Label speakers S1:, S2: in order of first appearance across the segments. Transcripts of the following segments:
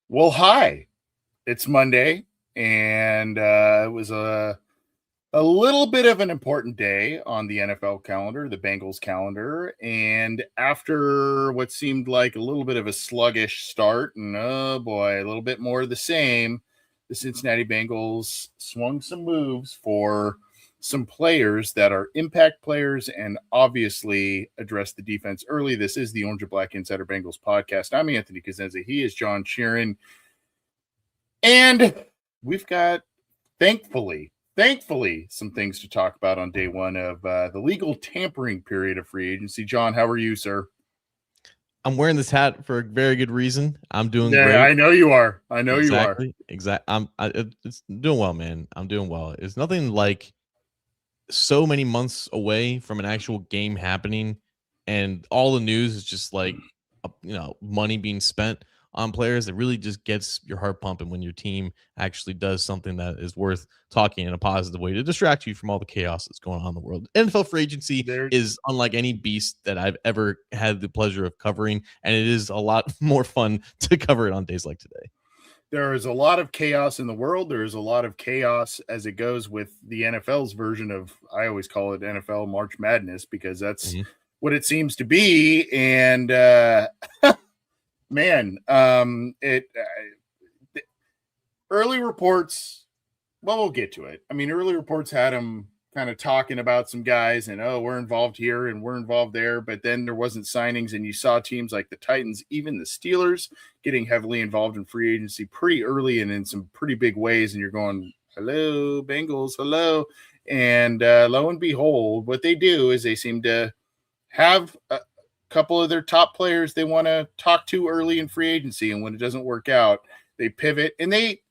S1: Well, hi, it's Monday, and it was a little bit of an important day on the NFL calendar, the Bengals calendar. And after what seemed like a little bit of a sluggish start, and oh boy, a little bit more of the same, the Cincinnati Bengals swung some moves for some players that are impact players and obviously address the defense early. This is the Orange and Black Insider Bengals podcast. I'm Anthony Cosenza. He is John Sheeran. And we've got, thankfully, some things to talk about on day one of the legal tampering period of free agency. John, how are you, sir?
S2: I'm wearing this hat for a very good reason. I'm doing great.
S1: I know you are.
S2: Exactly. It's doing well, man. I'm doing well. It's nothing like so many months away from an actual game happening, and all the news is just like, money being spent on players. That really just gets your heart pumping when your team actually does something that is worth talking in a positive way to distract you from all the chaos that's going on in the world. NFL free agency is unlike any beast that I've ever had the pleasure of covering, and it is a lot more fun to cover it on days like today.
S1: There is a lot of chaos in the world. There is a lot of chaos as it goes with the NFL's version of, I always call it NFL March Madness, because that's what it seems to be. And man, early reports, well, we'll get to it. I mean, early reports had them kind of talking about some guys and, oh, we're involved here and we're involved there, but then there wasn't signings, and you saw teams like the Titans, even the Steelers, getting heavily involved in free agency pretty early and in some pretty big ways, and you're going, hello, Bengals, hello. And lo and behold, what they do is they seem to have a couple of their top players they want to talk to early in free agency, and when it doesn't work out, they pivot. And they,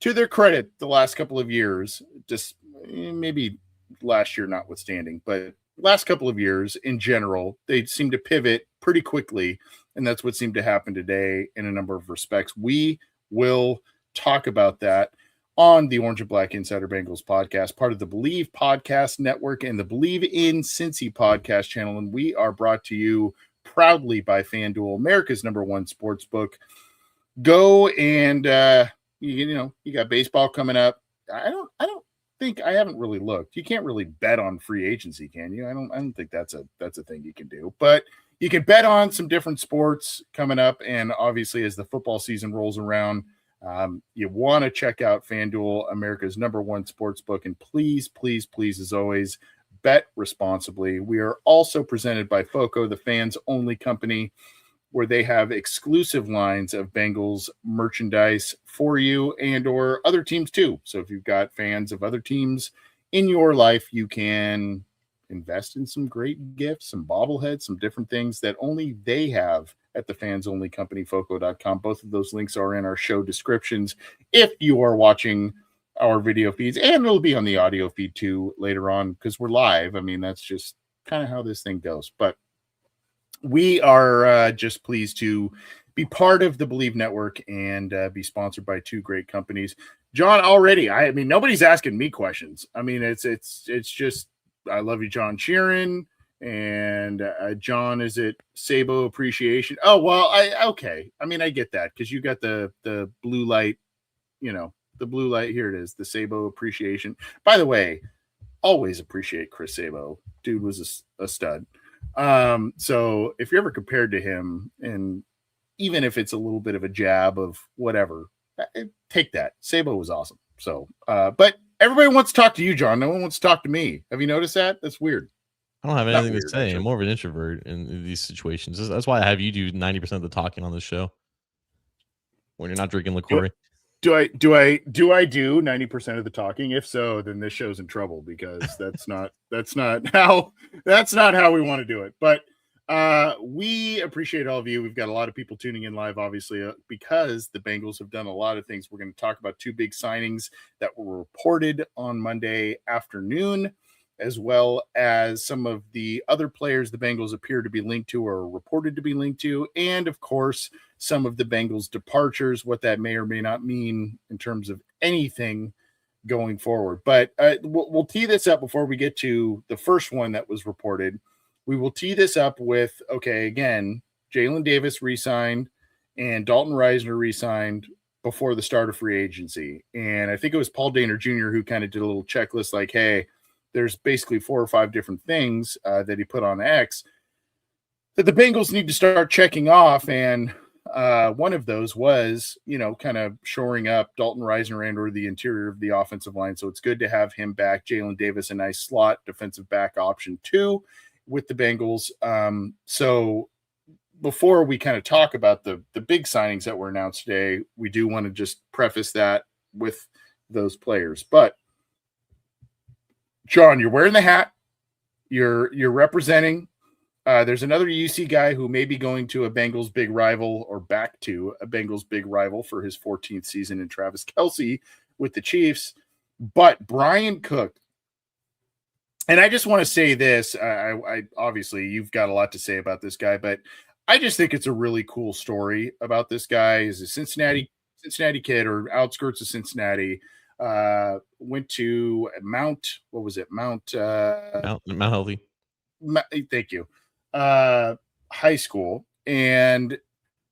S1: to their credit, the last couple of years, just maybe last year notwithstanding, but last couple of years in general, they seem to pivot pretty quickly, and that's what seemed to happen today in a number of respects. We will talk about that on the Orange and Black Insider Bengals podcast, part of the Believe Podcast Network and the Believe in Cincy podcast channel. And we are brought to you proudly by FanDuel, America's #1 sports book. Go and you got baseball coming up. I haven't really looked. You can't really bet on free agency, can you? I don't think that's a thing you can do. But you can bet on some different sports coming up, and obviously as the football season rolls around, you want to check out FanDuel, America's #1 sports book. And please, as always, bet responsibly. We are also presented by FOCO, the fans only company, where they have exclusive lines of Bengals merchandise for you and or other teams too. So if you've got fans of other teams in your life, you can invest in some great gifts, some bobbleheads, some different things that only they have at the fans only company, foco.com. Both of those links are in our show descriptions if you are watching our video feeds, and it'll be on the audio feed too later on because we're live. I mean, that's just kind of how this thing goes. But we are just pleased to be part of the Believe Network and be sponsored by two great companies. John, already, I mean, nobody's asking me questions. I mean, it's just, I love you, John Sheeran, and John, is it Sabo Appreciation? Oh, well, okay. I mean, I get that because you got the blue light, the blue light. Here it is, the Sabo Appreciation. By the way, always appreciate Chris Sabo. Dude was a stud. So if you're ever compared to him, and even if it's a little bit of a jab of whatever, take that. Sabo was awesome. So, but everybody wants to talk to you, John. No one wants to talk to me. Have you noticed that? That's weird.
S2: I don't have
S1: Not
S2: anything to
S1: weird,
S2: say. I'm
S1: actually.
S2: more of an introvert in these situations. That's why I have you do 90% of the talking on this show when you're not drinking
S1: Do
S2: liqueur.
S1: do 90% of the talking? If so, then this show's in trouble because that's not how we want to do it. But we appreciate all of you. We've got a lot of people tuning in live, obviously, because the Bengals have done a lot of things. We're going to talk about two big signings that were reported on Monday afternoon, as well as some of the other players the Bengals appear to be linked to or reported to be linked to, and of course, some of the Bengals' departures, what that may or may not mean in terms of anything going forward. But we'll tee this up before we get to the first one that was reported. We will tee this up with, okay, again, Jalen Davis re-signed and Dalton Reisner re-signed before the start of free agency. And I think it was Paul Dehner Jr. who kind of did a little checklist like, hey, there's basically 4 or 5 different things that he put on X that the Bengals need to start checking off. And one of those was, kind of shoring up Dalton Reisner and or the interior of the offensive line. So it's good to have him back. Jalen Davis, a nice slot defensive back option too with the Bengals. So before we kind of talk about the big signings that were announced today, we do want to just preface that with those players. But John, you're wearing the hat. You're representing. There's another UC guy who may be going to a Bengals big rival or back to a Bengals big rival for his 14th season in Travis Kelce with the Chiefs. But Bryan Cook, and I just want to say this. I obviously you've got a lot to say about this guy, but I just think it's a really cool story about this guy. He's a Cincinnati kid or outskirts of Cincinnati. Went to Mount
S2: Mount Healthy.
S1: Thank you. High school, and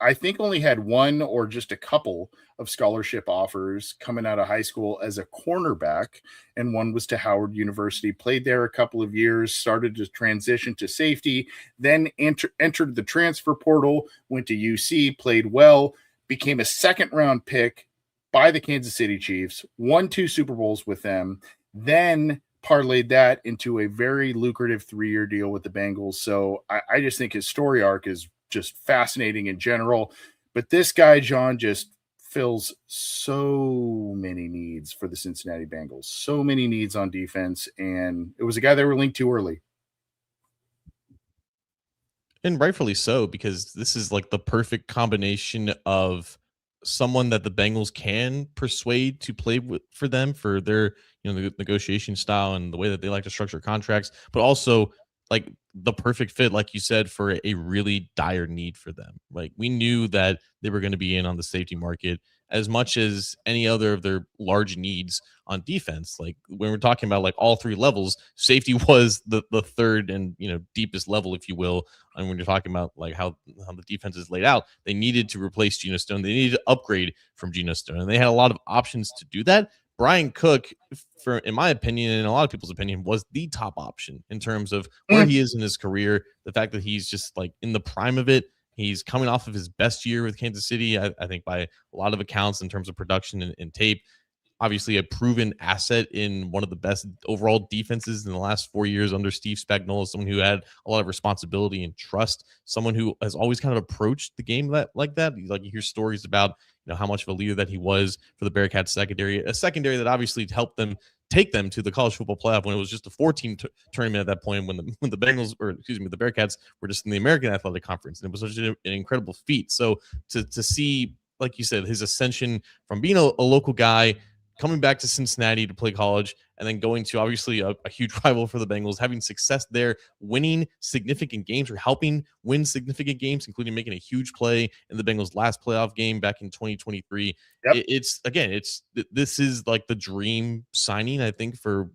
S1: I think only had one or just a couple of scholarship offers coming out of high school as a cornerback, and one was to Howard University. Played there a couple of years, started to transition to safety, then entered the transfer portal, went to UC, played well, became a second-round pick by the Kansas City Chiefs, won 2 Super Bowls with them, then parlayed that into a very lucrative 3-year deal with the Bengals. So I just think his story arc is just fascinating in general. But this guy, John, just fills so many needs for the Cincinnati Bengals, so many needs on defense. And it was a guy they were linked to early.
S2: And rightfully so, because this is like the perfect combination of someone that the Bengals can persuade to play for them for their negotiation style and the way that they like to structure contracts, but also like the perfect fit, like you said, for a really dire need for them. Like we knew that they were going to be in on the safety market as much as any other of their large needs on defense. Like when we're talking about like all 3 levels, safety was the third and deepest level, if you will. And when you're talking about like how the defense is laid out, they needed to replace Geno Stone. They needed to upgrade from Geno Stone, and they had a lot of options to do that. Bryan Cook, in my opinion, and a lot of people's opinion, was the top option in terms of where he is in his career. The fact that he's just like in the prime of it. He's coming off of his best year with Kansas City, I think, by a lot of accounts in terms of production and tape. Obviously, a proven asset in one of the best overall defenses in the last 4 years under Steve Spagnuolo, someone who had a lot of responsibility and trust, someone who has always kind of approached the game like that. Like you hear stories about how much of a leader that he was for the Bearcats secondary, a secondary that obviously helped them take them to the college football playoff when it was just a 14 tournament at that point when the Bengals, or excuse me, the Bearcats were just in the American Athletic Conference, and it was such an incredible feat. So to see, like you said, his ascension from being a local guy, coming back to Cincinnati to play college, and then going to obviously a huge rival for the Bengals, having success there, winning significant games or helping win significant games, including making a huge play in the Bengals' last playoff game back in 2023.
S1: Yep.
S2: This is like the dream signing, I think, for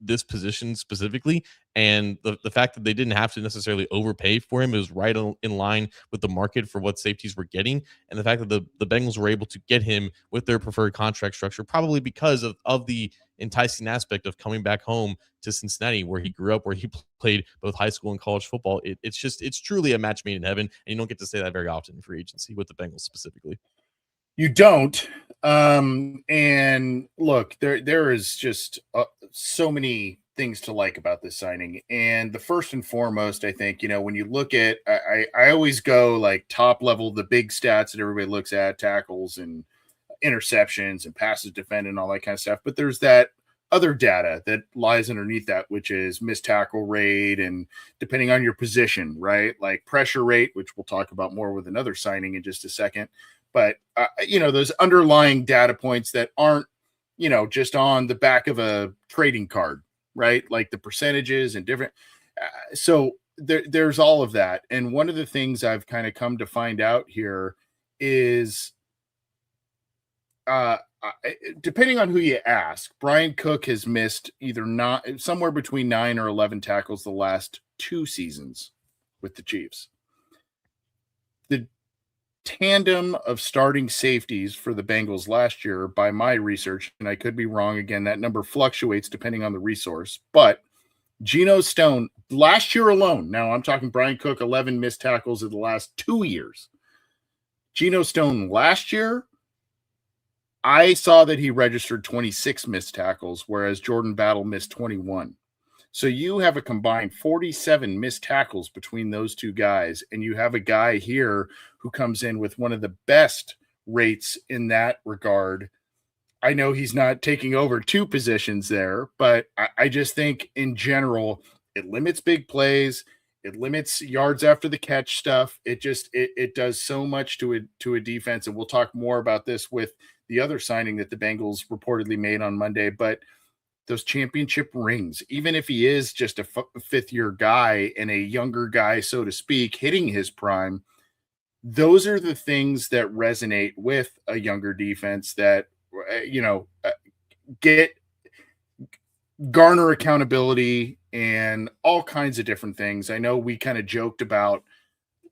S2: this position specifically. And the fact that they didn't have to necessarily overpay for him is right in line with the market for what safeties were getting. And the fact that the Bengals were able to get him with their preferred contract structure, probably because of the enticing aspect of coming back home to Cincinnati, where he grew up, where he played both high school and college football. It's truly a match made in heaven. And you don't get to say that very often in free agency with the Bengals specifically.
S1: You don't. And look, there is just so many things to like about this signing. And the first and foremost, I think, when you look at, I always go like top level, the big stats that everybody looks at, tackles and interceptions and passes defended and all that kind of stuff. But there's that other data that lies underneath that, which is missed tackle rate and depending on your position, right? Like pressure rate, which we'll talk about more with another signing in just a second. But, those underlying data points that aren't, just on the back of a trading card, right? Like the percentages and different. So there's all of that. And one of the things I've kind of come to find out here is depending on who you ask, Brian Cook has missed either not somewhere between 9 or 11 tackles the last 2 seasons with the Chiefs. The tandem of starting safeties for the Bengals last year, by my research, and I could be wrong again, that number fluctuates depending on the resource, but Geno Stone last year alone, now I'm talking Brian Cook, 11 missed tackles in the last 2 years. Geno Stone last year, I saw that he registered 26 missed tackles, whereas Jordan Battle missed 21. So you have a combined 47 missed tackles between those two guys, and you have a guy here who comes in with one of the best rates in that regard. I know he's not taking over 2 positions there, but I just think in general, it limits big plays. It limits yards after the catch stuff. It does so much to a defense. And we'll talk more about this with the other signing that the Bengals reportedly made on Monday, but those championship rings, even if he is just a fifth-year guy and a younger guy, so to speak, hitting his prime, those are the things that resonate with a younger defense that, get garner accountability and all kinds of different things. I know we kind of joked about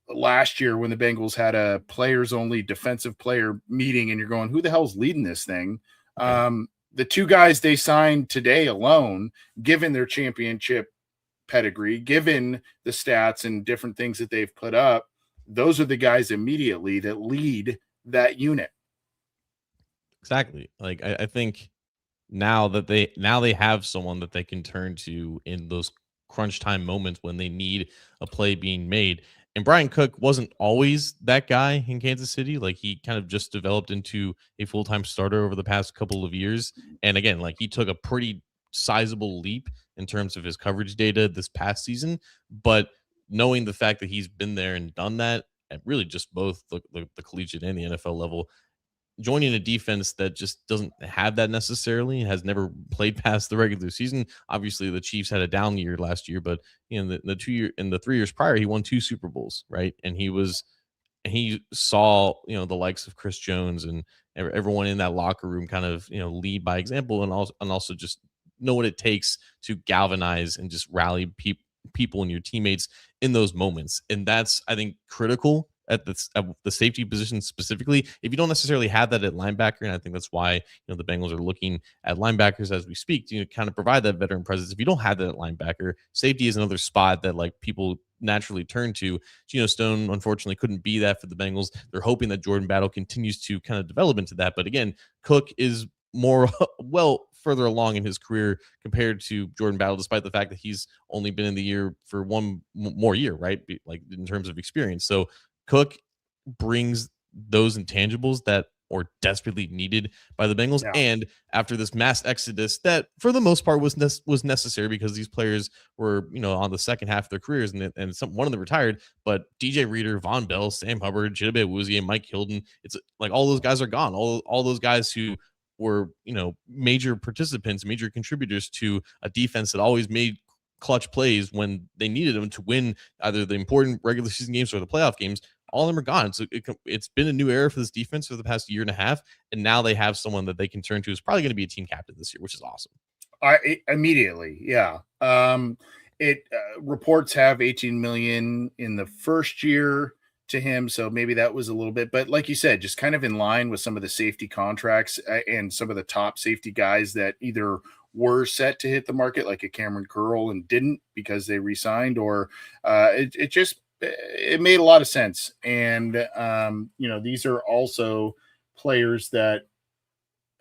S1: last year when the Bengals had a players-only defensive player meeting, and you're going, who the hell's leading this thing?
S2: Right.
S1: The 2 guys they signed today alone, given their championship pedigree, given the stats and different things that they've put up, those are the guys immediately that lead that unit.
S2: Exactly. Like I think now they have someone that they can turn to in those crunch time moments when they need a play being made. And Brian Cook wasn't always that guy in Kansas City. Like he kind of just developed into a full-time starter over the past couple of years. And again, like he took a pretty sizable leap in terms of his coverage data this past season. But knowing the fact that he's been there and done that at really just both the collegiate and the NFL level, joining a defense that just doesn't have that necessarily, has never played past the regular season. Obviously, the Chiefs had a down year last year, but the 2 year in the 3 years prior, he won 2 Super Bowls, right? And he saw the likes of Chris Jones and everyone in that locker room kind of lead by example, and also just know what it takes to galvanize and just rally people and your teammates in those moments. And that's, I think, critical at the safety position specifically. If you don't necessarily have that at linebacker, and I think that's why the Bengals are looking at linebackers as we speak to kind of provide that veteran presence. If you don't have that at linebacker, safety is another spot that like people naturally turn to. Geno Stone unfortunately couldn't be that for the Bengals. They're hoping that Jordan Battle continues to kind of develop into that. But again, Cook is more further along in his career compared to Jordan Battle, despite the fact that he's only been in the year for one more year, right? Like in terms of experience. So Cook brings those intangibles that are desperately needed by the Bengals.
S1: Yeah.
S2: And after this mass exodus that for the most part was necessary because these players were, on the second half of their careers and one of them retired, but DJ Reader, Von Bell, Sam Hubbard, Chidobe Awuzie, Mike Hilton, it's like all those guys are gone. All those guys who were, major participants, major contributors to a defense that always made clutch plays when they needed them to win either the important regular season games or the playoff games. All of them are gone. So it's been a new era for this defense for the past year and a half. And now they have someone that they can turn to who's probably going to be a team captain this year, which is awesome.
S1: Immediately. Yeah. It reports have 18 million in the first year to him. So maybe that was a little bit, but like you said, just kind of in line with some of the safety contracts and some of the top safety guys that either were set to hit the market, like a Cameron Curl, and didn't because they re-signed, or it made a lot of sense. And these are also players that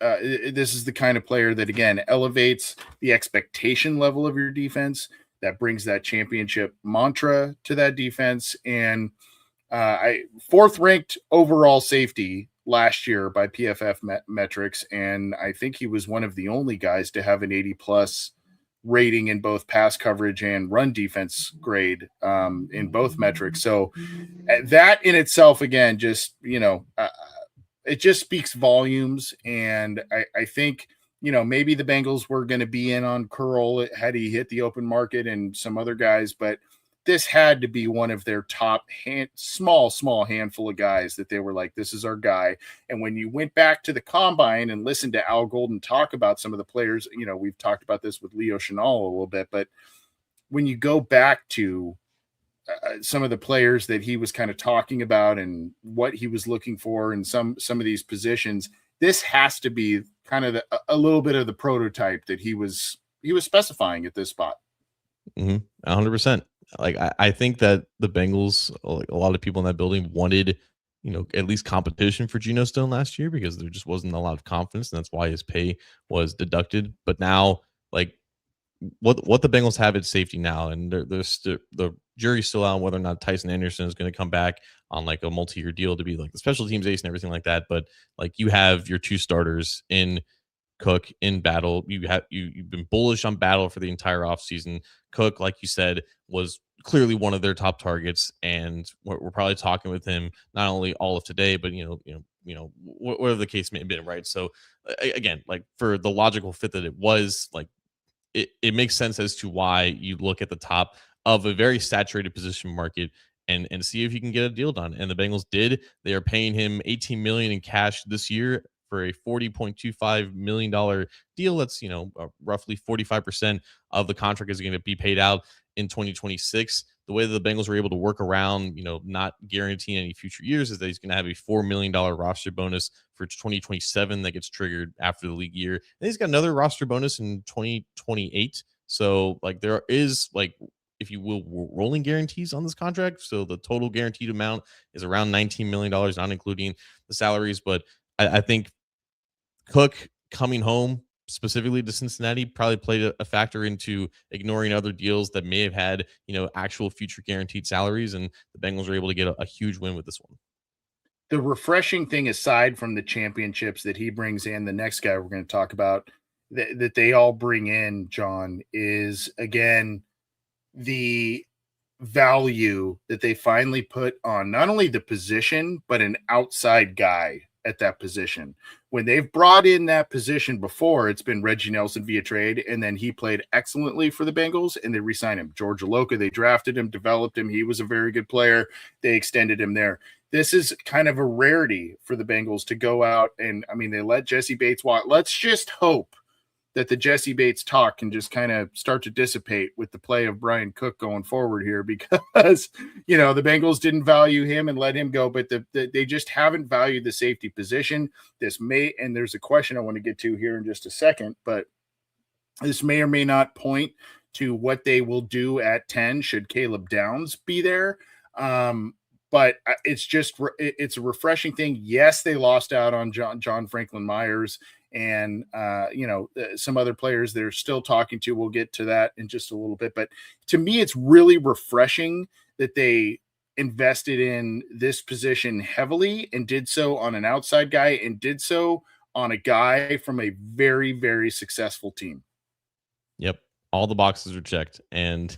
S1: this is the kind of player that, again, elevates the expectation level of your defense, that brings that championship mantra to that defense. And fourth ranked overall safety last year by PFF metrics. And I think he was one of the only guys to have an 80 plus rating in both pass coverage and run defense grade in both metrics. So that in itself, again, just, it just speaks volumes. And I think, maybe the Bengals were going to be in on Curl had he hit the open market and some other guys, but this had to be one of their top small handful of guys that they were like, this is our guy. And when you went back to the combine and listened to Al Golden talk about some of the players, we've talked about this with Leo Chenal a little bit, but when you go back to some of the players that he was kind of talking about and what he was looking for in some of these positions, this has to be kind of a little bit of the prototype that he was specifying at this spot.
S2: 100%. Like I think that the Bengals, like a lot of people in that building, wanted at least competition for Geno Stone last year because there just wasn't a lot of confidence, and that's why his pay was deducted. But now, like what the Bengals have at safety now, and the jury's still out on whether or not Tyson Anderson is going to come back on like a multi-year deal to be like the special teams ace and everything like that. But like you have your two starters in Cook in Battle. You've been bullish on Battle for the entire offseason. Cook, like you said, was clearly one of their top targets, and we're probably talking with him not only all of today, but whatever the case may have been, right? So again, like for the logical fit that it was, like it makes sense as to why you look at the top of a very saturated position market and see if you can get a deal done. And the Bengals did. They are paying him $18 million in cash this year for a $40.25 million deal. That's, roughly 45% of the contract is going to be paid out in 2026. The way that the Bengals were able to work around, not guaranteeing any future years is that he's going to have a $4 million roster bonus for 2027 that gets triggered after the league year. And he's got another roster bonus in 2028. So like there is like, if you will, rolling guarantees on this contract. So the total guaranteed amount is around $19 million, not including the salaries. But I think Cook coming home specifically to Cincinnati probably played a factor into ignoring other deals that may have had, actual future guaranteed salaries. And the Bengals were able to get a huge win with this one.
S1: The refreshing thing, aside from the championships that he brings in, the next guy we're going to talk about that they all bring in, John, is again, the value that they finally put on not only the position, but an outside guy at that position. When they've brought in that position before, it's been Reggie Nelson via trade, and then he played excellently for the Bengals, and they re-signed him. George Aloka, they drafted him, developed him. He was a very good player. They extended him there. This is kind of a rarity for the Bengals to go out, and I mean, they let Jesse Bates walk. Let's just hope that the Jesse Bates talk can just kind of start to dissipate with the play of Bryan Cook going forward here, because, the Bengals didn't value him and let him go, but they just haven't valued the safety position. And there's a question I want to get to here in just a second, but this may or may not point to what they will do at 10 should Caleb Downs be there. But it's a refreshing thing. Yes, they lost out on John Franklin Myers and some other players they're still talking to. We'll get to that in just a little bit. But to me, it's really refreshing that they invested in this position heavily and did so on an outside guy and did so on a guy from a very, very successful team.
S2: Yep. All the boxes are checked. And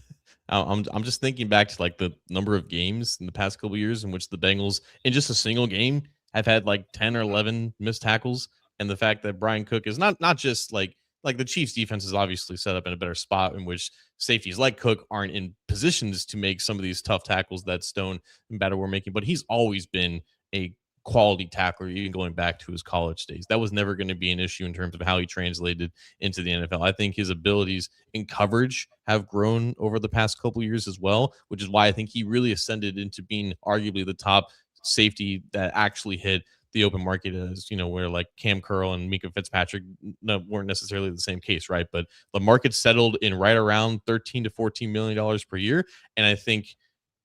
S2: I'm just thinking back to like the number of games in the past couple of years in which the Bengals in just a single game have had like 10 or 11 missed tackles. And the fact that Bryan Cook is not just like the Chiefs defense is obviously set up in a better spot in which safeties like Cook aren't in positions to make some of these tough tackles that Stone and Battle were making, but he's always been a quality tackler, even going back to his college days. That was never going to be an issue in terms of how he translated into the NFL. I think his abilities in coverage have grown over the past couple of years as well, which is why I think he really ascended into being arguably the top safety that actually hit the open market, as where like Cam Curl and Mika Fitzpatrick weren't necessarily the same case, right? But the market settled in right around $13 to $14 million per year. And I think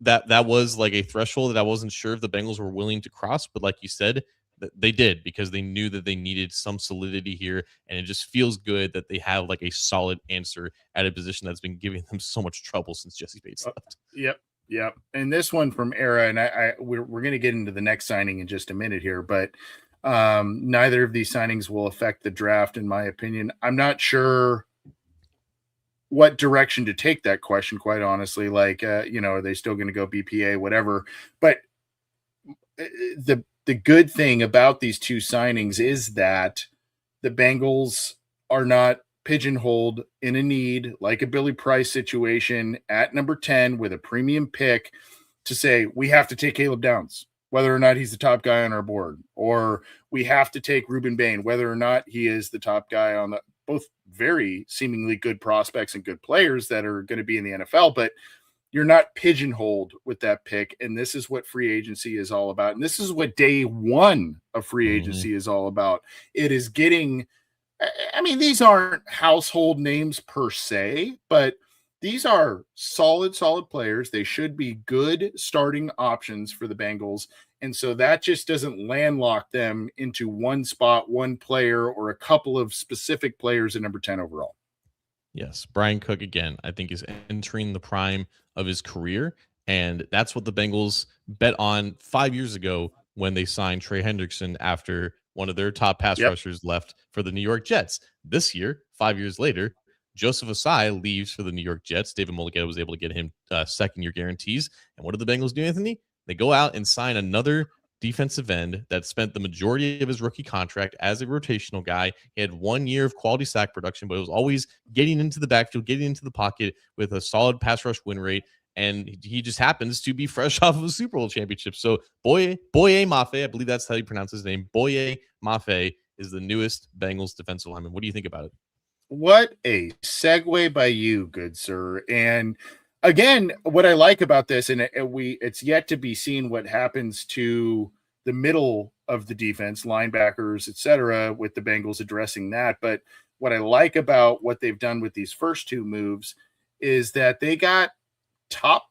S2: that was like a threshold that I wasn't sure if the Bengals were willing to cross. But like you said, They did, because they knew that they needed some solidity here, and it just feels good that they have like a solid answer at a position that's been giving them so much trouble since Jesse Bates left.
S1: Yep. Yep. And this one from Era, and we're going to get into the next signing in just a minute here, but neither of these signings will affect the draft, in my opinion. I'm not sure what direction to take that question, quite honestly. Like, are they still going to go BPA, whatever? But the good thing about these two signings is that the Bengals are not pigeonholed in a need like a Billy Price situation at number 10 with a premium pick to say we have to take Caleb Downs, whether or not he's the top guy on our board, or we have to take Ruben Bain, whether or not he is the top guy on the both very seemingly good prospects and good players that are going to be in the NFL. But you're not pigeonholed with that pick. And this is what free agency is all about. And this is what day one of free agency is all about. It is getting, I mean, these aren't household names per se, but these are solid players. They should be good starting options for the Bengals. And so that just doesn't landlock them into one spot, one player, or a couple of specific players at number 10 overall.
S2: Yes, Bryan Cook, again, I think is entering the prime of his career. And that's what the Bengals bet on 5 years ago when they signed Trey Hendrickson after one of their top pass rushers left for the New York Jets. This year, 5 years later, Joseph Ossai leaves for the New York Jets. David Mulligata was able to get him second-year guarantees. And what did the Bengals do, Anthony? They go out and sign another defensive end that spent the majority of his rookie contract as a rotational guy. He had 1 year of quality sack production, but it was always getting into the backfield, getting into the pocket with a solid pass rush win rate. And he just happens to be fresh off of a Super Bowl championship. So Boye Mafe, I believe that's how you pronounce his name. Boye Mafe is the newest Bengals defensive lineman. What do you think about it?
S1: What a segue by you, good sir. And again, what I like about this, and it's yet to be seen what happens to the middle of the defense, linebackers, etc., with the Bengals addressing that. But what I like about what they've done with these first two moves is that they got top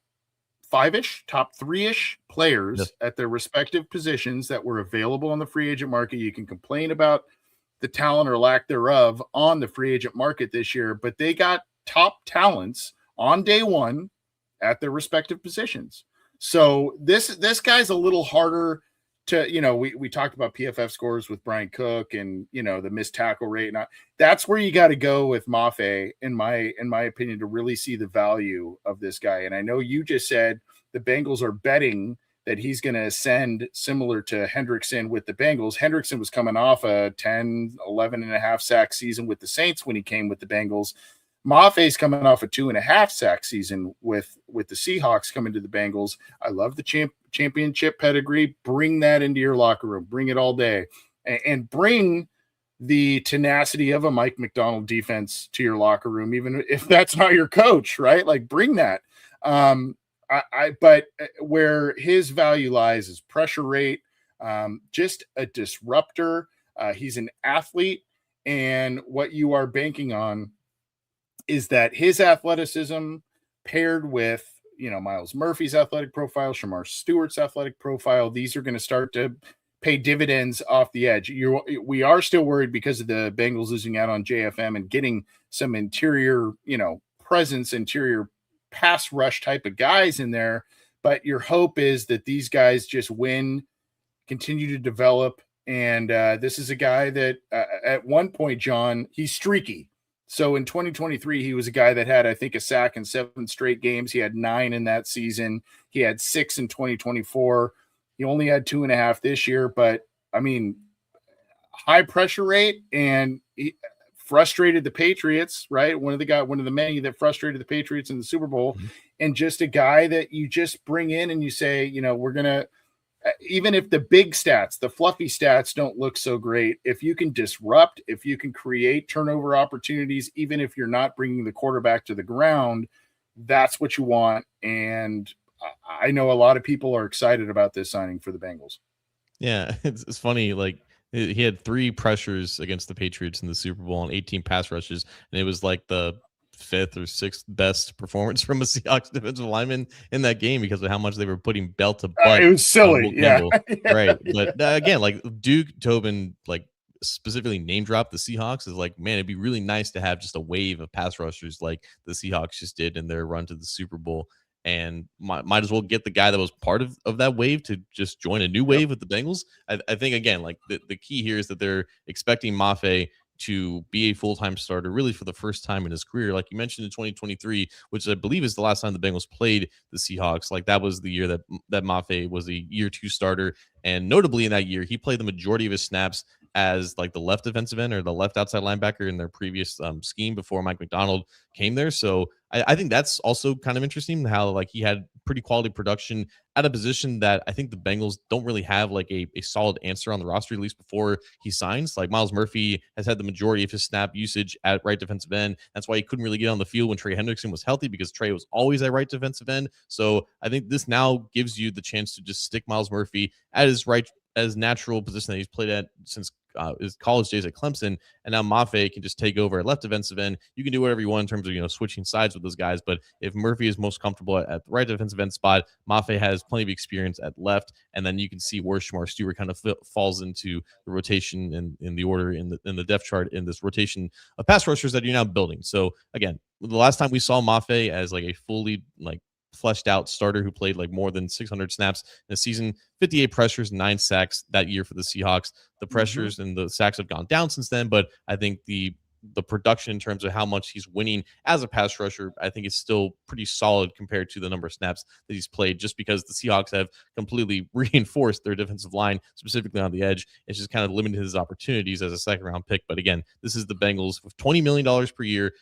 S1: five-ish, top three-ish players at their respective positions that were available on the free agent market. You can complain about the talent or lack thereof on the free agent market this year, but they got top talents on day one at their respective positions. So this guy's a little harder to, we talked about PFF scores with Bryan Cook and, the missed tackle rate. And that's where you got to go with Mafe, in my opinion, to really see the value of this guy. And I know you just said the Bengals are betting that he's going to ascend similar to Hendrickson with the Bengals. Hendrickson was coming off a 10, 11 and a half sack season with the Saints when he came with the Bengals. Mafe's coming off a 2.5 sack season with the Seahawks coming to the Bengals. I love the championship pedigree. Bring that into your locker room. Bring it all day. And bring the tenacity of a Mike McDonald defense to your locker room, even if that's not your coach, right? Like, bring that. But where his value lies is pressure rate, just a disruptor. He's an athlete, and what you are banking on is that his athleticism paired with, Myles Murphy's athletic profile, Shamar Stewart's athletic profile, these are going to start to pay dividends off the edge. We are still worried because of the Bengals losing out on JFM and getting some interior, presence, interior pass rush type of guys in there, but your hope is that these guys just win, continue to develop. And this is a guy that at one point, John, he's streaky. So in 2023, he was a guy that had, I think, a sack in 7 straight games. He had 9 in that season. He had 6 in 2024. He only had 2.5 this year, but I mean, high pressure rate, and he frustrated the Patriots, right? One of the many that frustrated the Patriots in the Super Bowl. And just a guy that you just bring in and you say, we're going to, even if the big stats, the fluffy stats don't look so great, if you can disrupt, if you can create turnover opportunities, even if you're not bringing the quarterback to the ground, that's what you want. And I know a lot of people are excited about this signing for the Bengals.
S2: Yeah, it's funny. Like, he had 3 pressures against the Patriots in the Super Bowl and 18 pass rushes, and it was like the fifth or sixth best performance from a Seahawks defensive lineman in that game because of how much they were putting belt to butt
S1: It was
S2: on
S1: silly.
S2: Will
S1: Yeah.
S2: Campbell. Right. But again, like Duke Tobin, like specifically name drop the Seahawks is like, man, it'd be really nice to have just a wave of pass rushers like the Seahawks just did in their run to the Super Bowl. And might as well get the guy that was part of that wave to just join a new
S1: Yep.
S2: wave with the Bengals. I think, again, like the key here is that they're expecting Mafe to be a full-time starter really for the first time in his career. Like you mentioned in 2023, which I believe is the last time the Bengals played the Seahawks. Like that was the year that Mafe was a year 2 starter. And notably in that year, he played the majority of his snaps as like the left defensive end or the left outside linebacker in their previous scheme before Mike McDonald came there. So I think that's also kind of interesting how like he had pretty quality production at a position that I think the Bengals don't really have like a solid answer on the roster, at least before he signs. Like Myles Murphy has had the majority of his snap usage at right defensive end. That's why he couldn't really get on the field when Trey Hendrickson was healthy because Trey was always at right defensive end. So I think this now gives you the chance to just stick Myles Murphy at his right as natural position that he's played at since his college days at Clemson, and now Mafe can just take over at left defensive end. You can do whatever you want in terms of switching sides with those guys, but if Murphy is most comfortable at the right defensive end spot, Mafe has plenty of experience at left, and then you can see where Shamar Stewart kind of falls into the rotation in the order in the depth chart in this rotation of pass rushers that you're now building. So again, the last time we saw Mafe as like a fully like fleshed out starter who played like more than 600 snaps in a season, 58 pressures, 9 sacks that year for the Seahawks. The pressures and the sacks have gone down since then, but I think the production in terms of how much he's winning as a pass rusher, I think is still pretty solid compared to the number of snaps that he's played, just because the Seahawks have completely reinforced their defensive line, specifically on the edge. It's just kind of limited his opportunities as a second round pick. But again, this is the Bengals with $20 million per year.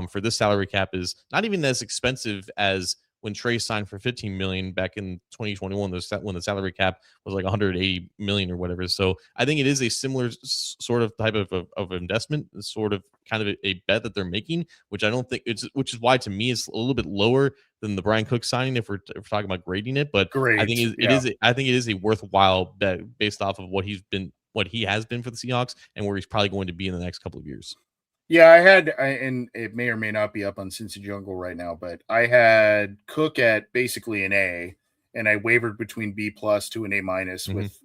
S2: For this salary cap is not even as expensive as when Trey signed for 15 million back in 2021, when the salary cap was like 180 million or whatever. So I think it is a similar sort of type of investment, sort of kind of a bet that they're making, which I don't think which is why to me it's a little bit lower than the Brian Cook signing if we're talking about grading it. But I think I think it is a worthwhile bet based off of what he has been for the Seahawks and where he's probably going to be in the next couple of years.
S1: Yeah, and it may or may not be up on Cincy Jungle right now, but I had Cook at basically an A, and I wavered between B plus to an A minus with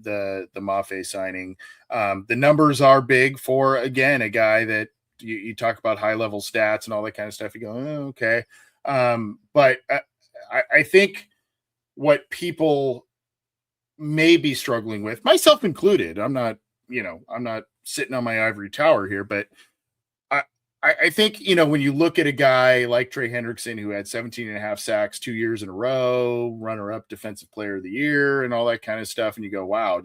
S1: the Mafe signing. The numbers are big for, again, a guy that you talk about high level stats and all that kind of stuff. You go, oh, okay, but I think what people may be struggling with, myself included, I'm not sitting on my ivory tower here, but I think, when you look at a guy like Trey Hendrickson, who had 17 and a half sacks 2 years in a row, runner-up defensive player of the year and all that kind of stuff, and you go, wow,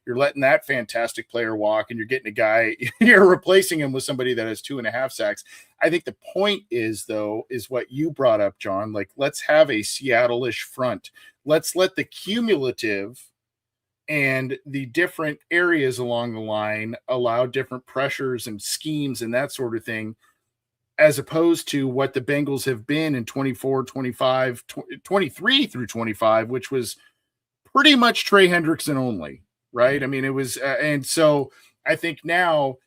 S1: you're letting that fantastic player walk and you're getting a guy, you're replacing him with somebody that has 2.5 sacks. I think the point is what you brought up, John, like, let's have a Seattle-ish front. Let's let the cumulative and the different areas along the line allow different pressures and schemes and that sort of thing, as opposed to what the Bengals have been in 24, 25, 23 through 25, which was pretty much Trey Hendrickson only, right? I mean, it was, and so I think now,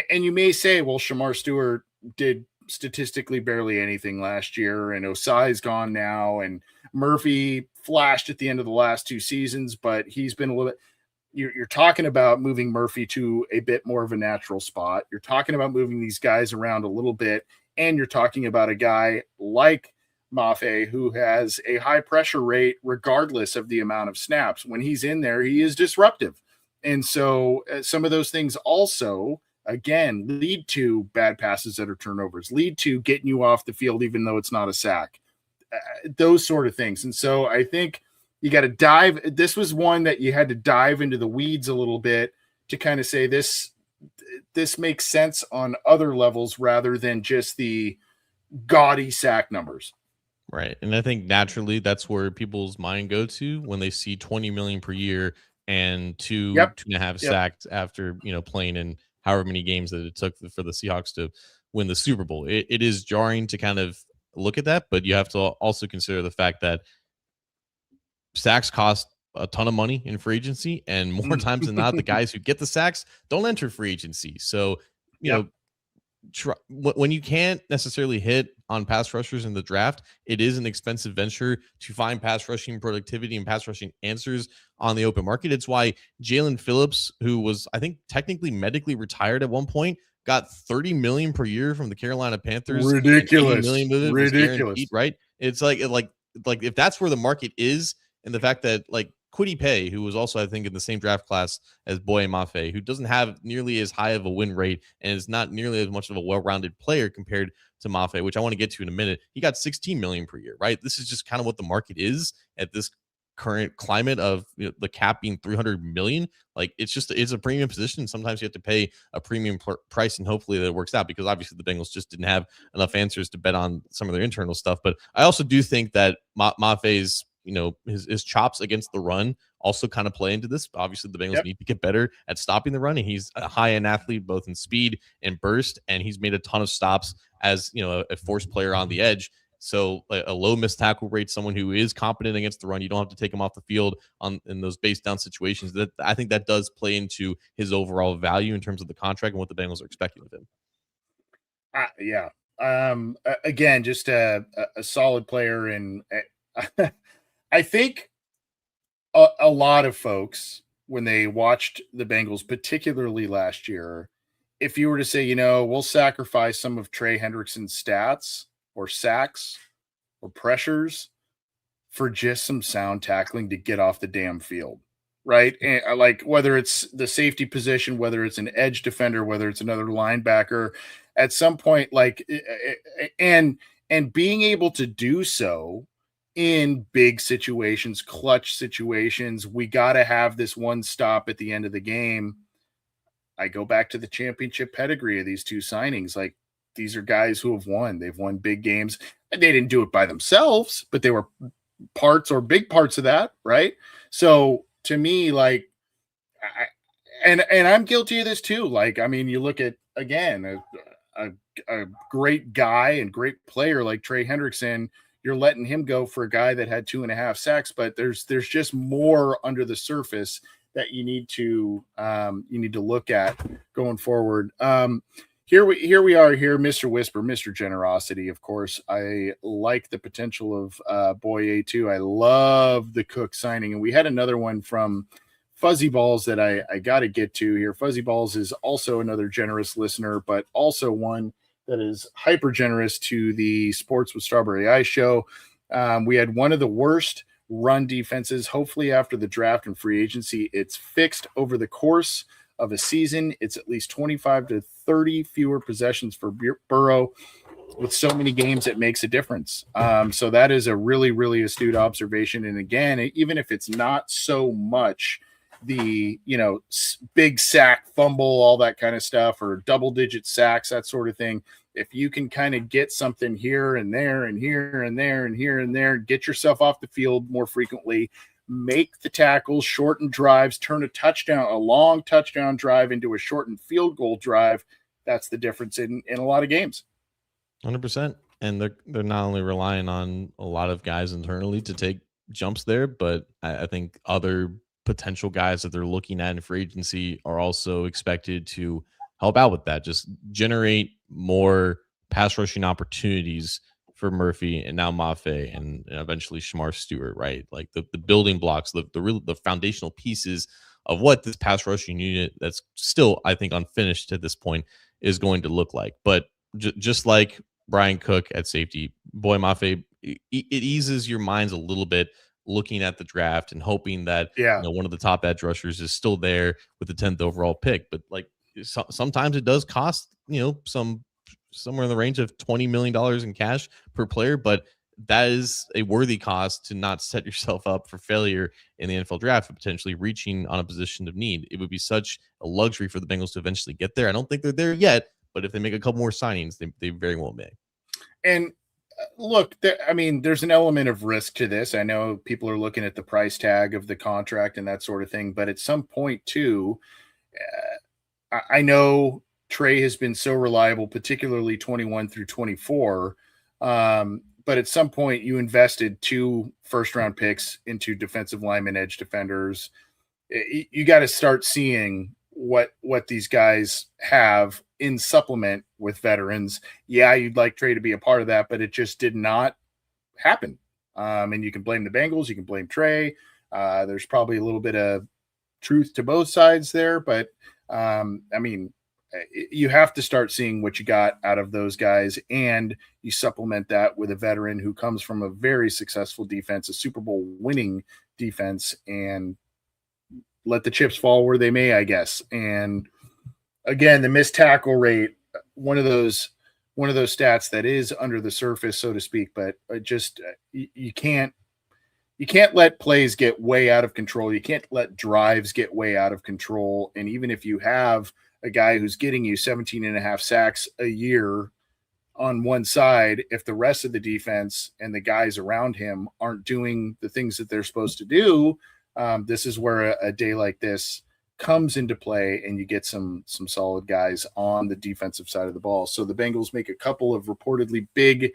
S1: and you may say, well, Shamar Stewart did statistically barely anything last year, and Osai's gone now, and Murphy flashed at the end of the last 2 seasons, but he's been a little bit. You're talking about moving Murphy to a bit more of a natural spot. You're talking about moving these guys around a little bit, and you're talking about a guy like Mafe who has a high pressure rate regardless of the amount of snaps. When he's in there, he is disruptive. And so some of those things also, again, lead to bad passes that are turnovers, lead to getting you off the field even though it's not a sack. Those sort of things. And so I think you got to dive. This was one that you had to dive into the weeds a little bit to kind of say this makes sense on other levels rather than just the gaudy sack numbers.
S2: Right. And I think naturally that's where people's mind go to when they see 20 million per year and two and a half sacks after, playing in however many games that it took for the Seahawks to win the Super Bowl. It is jarring to kind of look at that, but you have to also consider the fact that sacks cost a ton of money in free agency, and more times than not, the guys who get the sacks don't enter free agency. So, when you can't necessarily hit on pass rushers in the draft, it is an expensive venture to find pass rushing productivity and pass rushing answers on the open market. It's why Jalen Phillips, who was, I think, technically medically retired at one point, got $30 million per year from the Carolina Panthers, and $80
S1: Ridiculous.
S2: million of it was
S1: Ridiculous.
S2: guaranteed, right? It's like if that's where the market is, and the fact that like Kwity Paye, who was also, I think, in the same draft class as Boye and Mafe, who doesn't have nearly as high of a win rate and is not nearly as much of a well-rounded player compared to Mafe, which I want to get to in a minute. He got 16 million per year, right? This is just kind of what the market is at this current climate of, you know, the cap being 300 million. Like, it's a premium position. Sometimes you have to pay a premium price, and hopefully that it works out, because obviously the Bengals just didn't have enough answers to bet on some of their internal stuff. But I also do think that Mafe's, you know, his chops against the run also kind of play into this. Obviously, the Bengals need to get better at stopping the run, and he's a high-end athlete both in speed and burst, and he's made a ton of stops as, you know, a force player on the edge. So a low missed tackle rate, someone who is competent against the run, you don't have to take him off the field in those base down situations. That, I think, that does play into his overall value in terms of the contract and what the Bengals are expecting of him.
S1: Yeah. Again, just a solid player, and I think a lot of folks, when they watched the Bengals, particularly last year, if you were to say, you know, we'll sacrifice some of Trey Hendrickson's stats or sacks or pressures for just some sound tackling to get off the damn field, right? And like, whether it's the safety position, whether it's an edge defender, whether it's another linebacker, at some point, like, and being able to do so in big situations, clutch situations, we got to have this one stop at the end of the game. I go back to the championship pedigree of these two signings. Like, these are guys who have won. They've won big games. And they didn't do it by themselves, but they were parts or big parts of that, right? So to me, like, and I'm guilty of this too. Like, I mean, you look at, again, a great guy and great player like Trey Hendrickson, you're letting him go for a guy that had 2.5 sacks, but there's just more under the surface that you need to look at going forward. Here we are, Mr. Whisper, Mr. Generosity. Of course, I like the potential of Boye too. I love the Cook signing, and we had another one from Fuzzy Balls that I got to get to here. Fuzzy Balls is also another generous listener, but also one that is hyper generous to the Sports with Strawberry Ice show. We had one of the worst run defenses. Hopefully, after the draft and free agency, it's fixed over the course of a season. It's at least 25 to 30 fewer possessions for Burrow. With so many games, it makes a difference. So that is a really, really astute observation. And again, even if it's not so much the, you know, big sack, fumble, all that kind of stuff, or double-digit sacks, that sort of thing, if you can kind of get something here and there and here and there and here and there, get yourself off the field more frequently, make the tackles, shorten drives, turn a long touchdown drive into a shortened field goal drive, that's the difference in a lot of games.
S2: 100%. And they're not only relying on a lot of guys internally to take jumps there, but I think other potential guys that they're looking at in free agency are also expected to help out with that. Just generate more pass rushing opportunities for Murphy and now Mafe and eventually Shamar Stewart, right? Like the building blocks, the foundational pieces of what this pass rushing unit that's still, I think, unfinished at this point is going to look like. But just like Bryan Cook at safety, Boye Mafe, it eases your minds a little bit looking at the draft and hoping that, you know, one of the top edge rushers is still there with the 10th overall pick. But like, sometimes it does cost, you know, somewhere in the range of $20 million in cash per player, but that is a worthy cost to not set yourself up for failure in the NFL draft and potentially reaching on a position of need. It would be such a luxury for the Bengals to eventually get there. I don't think they're there yet, but if they make a couple more signings, they very well may.
S1: And look, I mean, there's an element of risk to this. I know people are looking at the price tag of the contract and that sort of thing, but at some point too, I know Trey has been so reliable, particularly 21 through 24. But at some point you invested 2 first-round picks into defensive linemen, edge defenders. You got to start seeing what these guys have in supplement with veterans. Yeah, you'd like Trey to be a part of that, but it just did not happen. And you can blame the Bengals, you can blame Trey. There's probably a little bit of truth to both sides there, but I mean, you have to start seeing what you got out of those guys, and you supplement that with a veteran who comes from a very successful defense, a Super Bowl winning defense, and let the chips fall where they may, I guess. And again, the missed tackle rate, one of those stats that is under the surface, so to speak, but just you can't let plays get way out of control. You can't let drives get way out of control. And even if you have a guy who's getting you 17 and a half sacks a year on one side, if the rest of the defense and the guys around him aren't doing the things that they're supposed to do, this is where a day like this comes into play, and you get some solid guys on the defensive side of the ball. So the Bengals make a couple of reportedly big,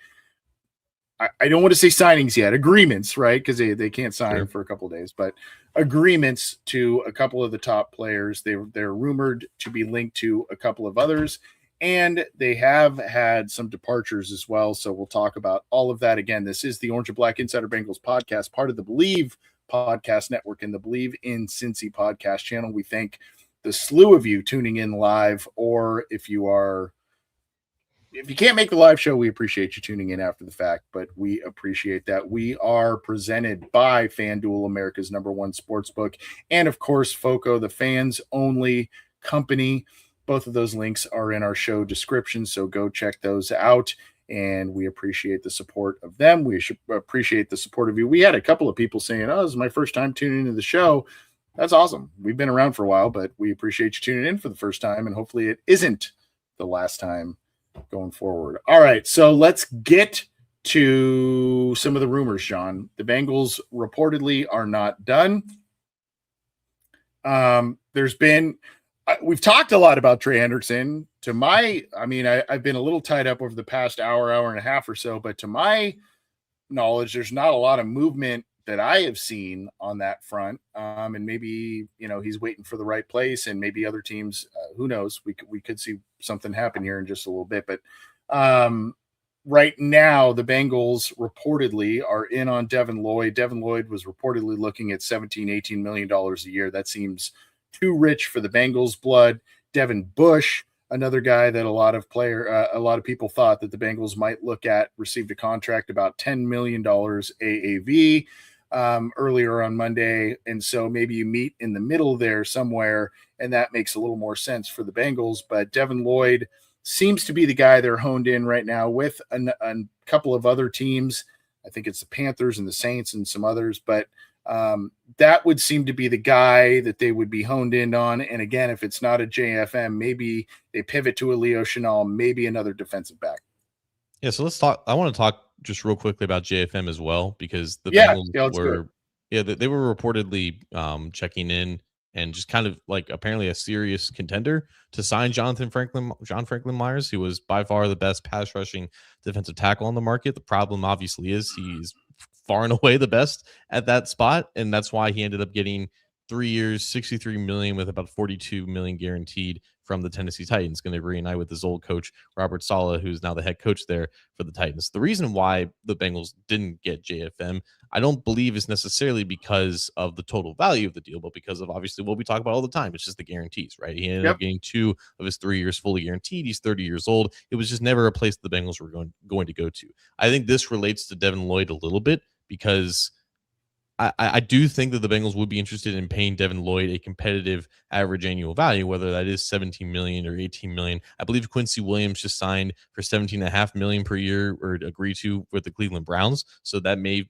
S1: I don't want to say signings yet, agreements, right? Because they can't sign for a couple of days, but agreements to a couple of the top players. They're rumored to be linked to a couple of others, and they have had some departures as well. So we'll talk about all of that. Again, this is the Orange and Black Insider Bengals podcast, part of the Believe Podcast Network and the Believe in Cincy podcast channel. We thank the slew of you tuning in live, or if you can't make the live show, we appreciate you tuning in after the fact, but we appreciate that. We are presented by FanDuel, America's #1 sportsbook, and of course, FOCO, the fans only company. Both of those links are in our show description, so go check those out. And we appreciate the support of them. We should appreciate the support of you. We had a couple of people saying, "Oh, this is my first time tuning into the show." That's awesome. We've been around for a while, but we appreciate you tuning in for the first time, and hopefully it isn't the last time going forward. All right, so let's get to some of the rumors, John. The Bengals reportedly are not done. We've talked a lot about Trey Hendrickson. I've been a little tied up over the past hour and a half or so, but to my knowledge, there's not a lot of movement that I have seen on that front. And maybe, he's waiting for the right place, and maybe other teams, who knows, we could see something happen here in just a little bit. But right now, the Bengals reportedly are in on Devin Lloyd. Devin Lloyd was reportedly looking at $17-18 million a year. That seems too rich for the Bengals' blood. Devin Bush, another guy that a lot of people thought that the Bengals might look at, received a contract about $10 million AAV earlier on Monday. And so maybe you meet in the middle there somewhere, and that makes a little more sense for the Bengals. But Devin Lloyd seems to be the guy they're honed in right now with a couple of other teams. I think it's the Panthers and the Saints and some others, but that would seem to be the guy that they would be honed in on. And again, if it's not a JFM, maybe they pivot to a Leo Chenal, maybe another defensive back.
S2: Yeah, so let's talk. I want to talk just real quickly about JFM as well, because the Bengals they were reportedly checking in and just kind of like apparently a serious contender to sign John Franklin Myers, who was by far the best pass rushing defensive tackle on the market. The problem obviously is he's far and away the best at that spot, and that's why he ended up getting 3 years, $63 million with about $42 million guaranteed from the Tennessee Titans, going to reunite with his old coach, Robert Saleh, who's now the head coach there for the Titans. The reason why the Bengals didn't get JFM, I don't believe is necessarily because of the total value of the deal, but because of obviously what we talk about all the time. It's just the guarantees, right? He ended up getting 2 of his 3 years fully guaranteed. He's 30 years old. It was just never a place the Bengals were going to go to. I think this relates to Devin Lloyd a little bit, because I do think that the Bengals would be interested in paying Devin Lloyd a competitive average annual value, whether that is $17 million or $18 million. I believe Quincy Williams just signed for $17.5 million per year, or agreed to, with the Cleveland Browns. So that may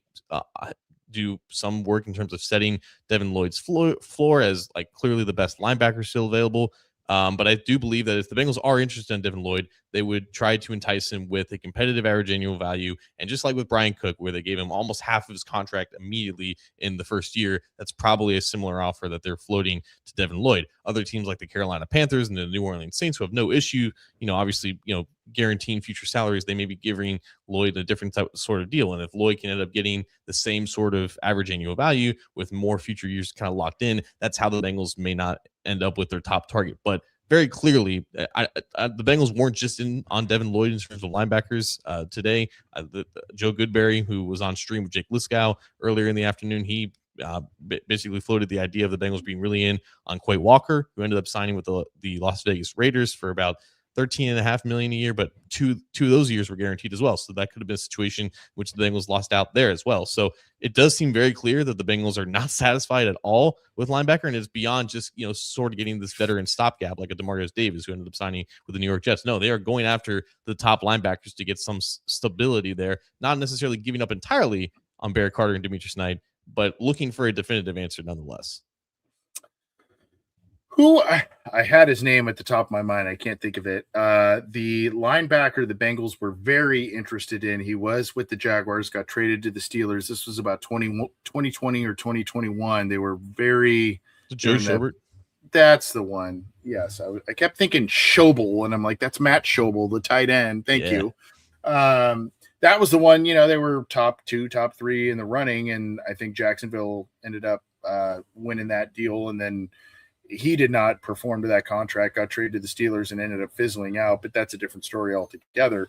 S2: do some work in terms of setting Devin Lloyd's floor as like clearly the best linebacker still available. But I do believe that if the Bengals are interested in Devin Lloyd, they would try to entice him with a competitive average annual value. And just like with Bryan Cook, where they gave him almost half of his contract immediately in the first year, that's probably a similar offer that they're floating to Devin Lloyd. Other teams like the Carolina Panthers and the New Orleans Saints, who have no issue, obviously, guaranteeing future salaries, they may be giving Lloyd a different sort of deal. And if Lloyd can end up getting the same sort of average annual value with more future years kind of locked in, that's how the Bengals may not end up with their top target. But very clearly, the Bengals weren't just in on Devin Lloyd in terms of linebackers today. Joe Goodberry, who was on stream with Jake Liskow earlier in the afternoon, he basically floated the idea of the Bengals being really in on Quay Walker, who ended up signing with the Las Vegas Raiders for about $13.5 million a year, but two of those years were guaranteed as well. So that could have been a situation in which the Bengals lost out there as well. So it does seem very clear that the Bengals are not satisfied at all with linebacker, and it's beyond just sort of getting this veteran stopgap like a Demarcus Davis who ended up signing with the New York Jets. No, they are going after the top linebackers to get some stability there, not necessarily giving up entirely on Barrett Carter and Demetrius Knight, but looking for a definitive answer nonetheless.
S1: Who I had his name at the top of my mind. I can't think of it. The linebacker the Bengals were very interested in. He was with the Jaguars, got traded to the Steelers. This was about 2020 or 2021. They were very
S2: Joe Schobert.
S1: That's the one. Yes. I kept thinking Schobel, and I'm like, that's Matt Schobel, the tight end. Thank you. That was the one, they were top 2, top 3 in the running. And I think Jacksonville ended up winning that deal. And then he did not perform to that contract, got traded to the Steelers and ended up fizzling out, but that's a different story altogether.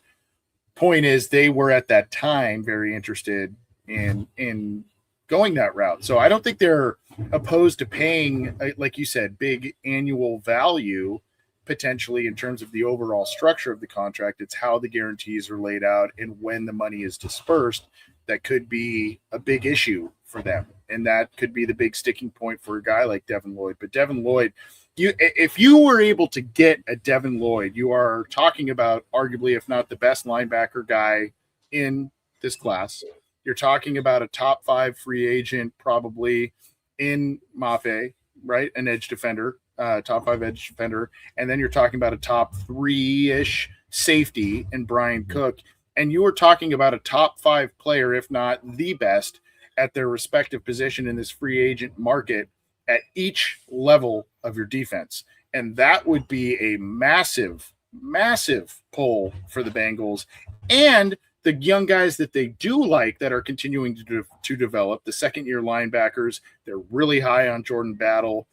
S1: Point is, they were at that time very interested in going that route. So I don't think they're opposed to paying, like you said, big annual value potentially in terms of the overall structure of the contract. It's how the guarantees are laid out and when the money is dispersed that could be a big issue for them. And that could be the big sticking point for a guy like Devin Lloyd. But Devin Lloyd, if you were able to get a Devin Lloyd, you are talking about arguably, if not the best linebacker guy in this class. You're talking about a top 5 free agent, probably in Mafe, right? An edge defender, top 5 edge defender. And then you're talking about a top 3-ish safety in Bryan Cook. And you were talking about a top 5 player, if not the best, at their respective position in this free agent market at each level of your defense. And that would be a massive, massive pull for the Bengals. And the young guys that they do like that are continuing to develop, the second-year linebackers, they're really high on Jordan Battle.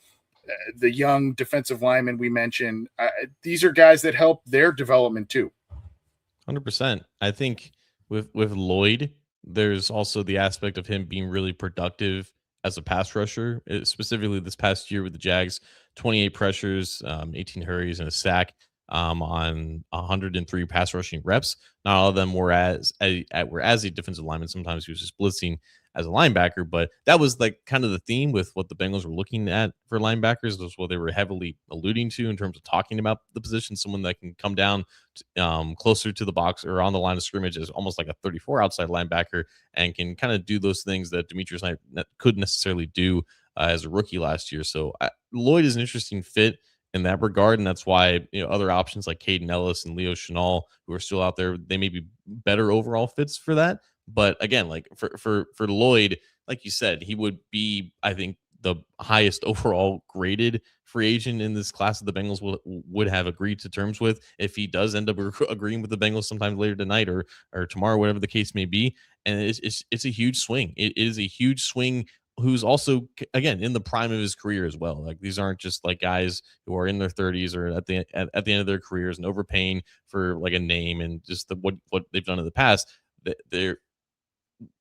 S1: The young defensive linemen we mentioned, these are guys that help their development too.
S2: 100%. I think with Lloyd, there's also the aspect of him being really productive as a pass rusher, specifically this past year with the Jags, 28 pressures, 18 hurries, and a sack on 103 pass rushing reps. Not all of them were as a defensive lineman. Sometimes he was just blitzing as a linebacker, but that was like kind of the theme with what the Bengals were looking at for linebackers. Was what they were heavily alluding to in terms of talking about the position, someone that can come down closer to the box or on the line of scrimmage as almost like a 34 outside linebacker and can kind of do those things that Demetrius Knight couldn't necessarily do as a rookie last year. So Lloyd is an interesting fit in that regard, and that's why other options like Caden Ellis and Leo Chenal, who are still out there, they may be better overall fits for that. But again, like for Lloyd, like you said, he would be, I think, the highest overall graded free agent in this class that the Bengals would have agreed to terms with if he does end up agreeing with the Bengals sometime later tonight or tomorrow, whatever the case may be. And it's a huge swing. It is a huge swing. Who's also again in the prime of his career as well. Like these aren't just like guys who are in their 30s or at the end of their careers and overpaying for like a name and just what they've done in the past. They're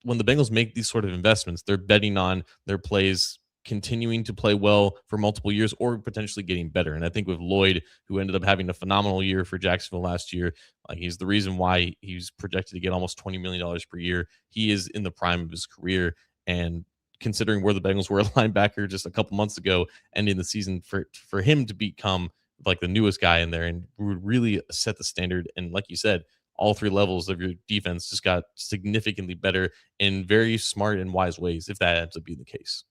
S2: when the Bengals make these sort of investments, they're betting on their plays continuing to play well for multiple years or potentially getting better. And I think with Lloyd, who ended up having a phenomenal year for Jacksonville last year, like he's the reason why he's projected to get almost $20 million per year. He is in the prime of his career. And considering where the Bengals were a linebacker just a couple months ago, ending the season, for him to become like the newest guy in there and would really set the standard. And like you said, all 3 levels of your defense just got significantly better in very smart and wise ways, if that ends up being the case.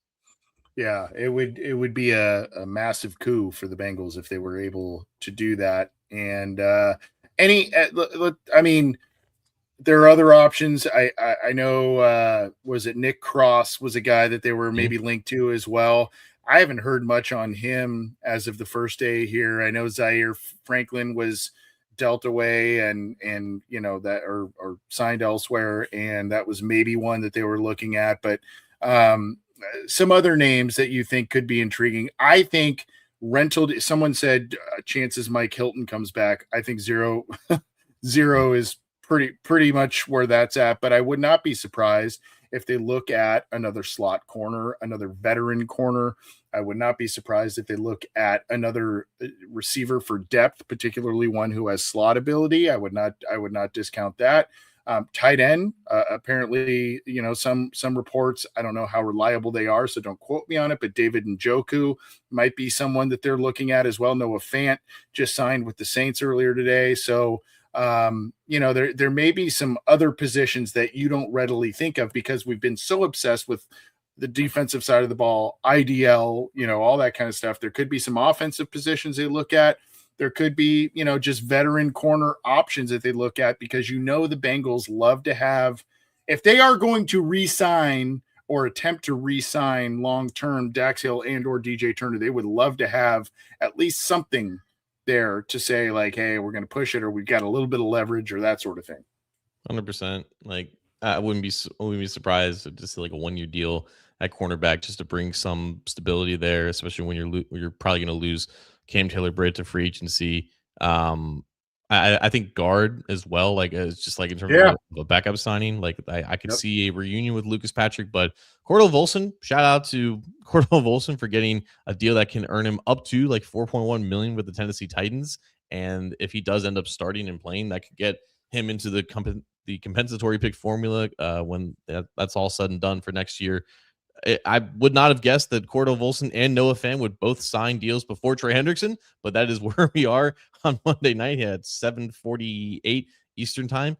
S1: Yeah, it would be a massive coup for the Bengals if they were able to do that. And I mean, there are other options. I know, was it Nick Cross was a guy that they were maybe linked to as well. I haven't heard much on him as of the first day here. I know Zaire Franklin was dealt away and that or signed elsewhere, and that was maybe one that they were looking at. But some other names that you think could be intriguing. I think rental. Someone said chances Mike Hilton comes back. I think zero, zero is pretty much where that's at. But I would not be surprised if they look at another slot corner, another veteran corner. I would not be surprised if they look at another receiver for depth, particularly one who has slot ability. I would not discount that. Tight end, apparently, some reports, I don't know how reliable they are, so don't quote me on it, but David Njoku might be someone that they're looking at as well. Noah Fant just signed with the Saints earlier today. So, there may be some other positions that you don't readily think of because we've been so obsessed with the defensive side of the ball, IDL, all that kind of stuff. There could be some offensive positions they look at. There could be, just veteran corner options that they look at because the Bengals love to have, if they are going to re-sign or attempt to re-sign long-term Dax Hill and or DJ Turner, they would love to have at least something there to say like, hey, we're going to push it, or we've got a little bit of leverage or that sort of thing.
S2: 100%. Like I wouldn't be surprised to see like a 1-year deal at cornerback just to bring some stability there, especially when you're probably going to lose Cam Taylor-Britt to free agency. I think guard as well. Like it's just like in terms of a backup signing. Like I could see a reunion with Lucas Patrick, but Cordell Volson. Shout out to Cordell Volson for getting a deal that can earn him up to like $4.1 million with the Tennessee Titans. And if he does end up starting and playing, that could get him into the compensatory pick formula when that's all said and done for next year. I would not have guessed that Cordell Volson and Noah Fant would both sign deals before Trey Hendrickson, but that is where we are on Monday night at 7:48 Eastern time.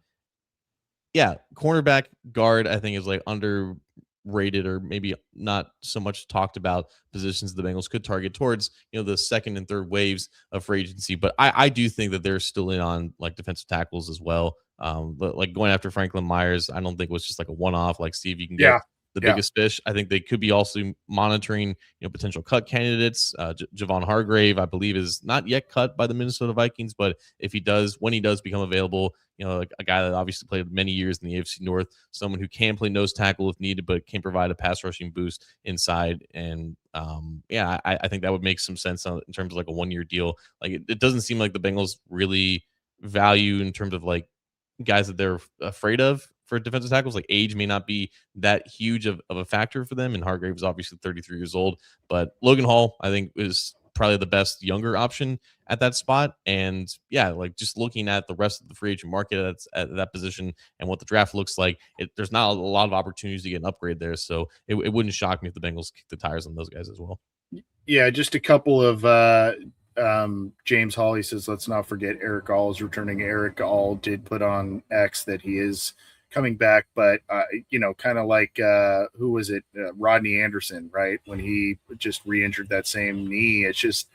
S2: Yeah, cornerback guard, I think, is like underrated or maybe not so much talked about positions the Bengals could target towards, the second and third waves of free agency. But I do think that they're still in on like defensive tackles as well. But like going after Franklin Myers, I don't think was just like a one-off, like Steve, you can get the biggest fish. I think they could be also monitoring, potential cut candidates. Javon Hargrave, I believe, is not yet cut by the Minnesota Vikings, but when he does become available, a guy that obviously played many years in the AFC North, someone who can play nose tackle if needed, but can provide a pass rushing boost inside. And I think that would make some sense in terms of like a 1-year deal. Like it doesn't seem like the Bengals really value in terms of like guys that they're afraid of for defensive tackles. Like age may not be that huge of a factor for them. And Hargrave is obviously 33 years old, but Logan Hall, I think, is probably the best younger option at that spot. And yeah, like just looking at the rest of the free agent market at that position and what the draft looks like, there's not a lot of opportunities to get an upgrade there. So it wouldn't shock me if the Bengals kick the tires on those guys as well.
S1: Yeah, just a couple of James Hawley says, let's not forget Eric All is returning. Eric All did put on X that he is coming back, but kind of like who was it? Rodney Anderson, right? When he just re-injured that same knee, it's just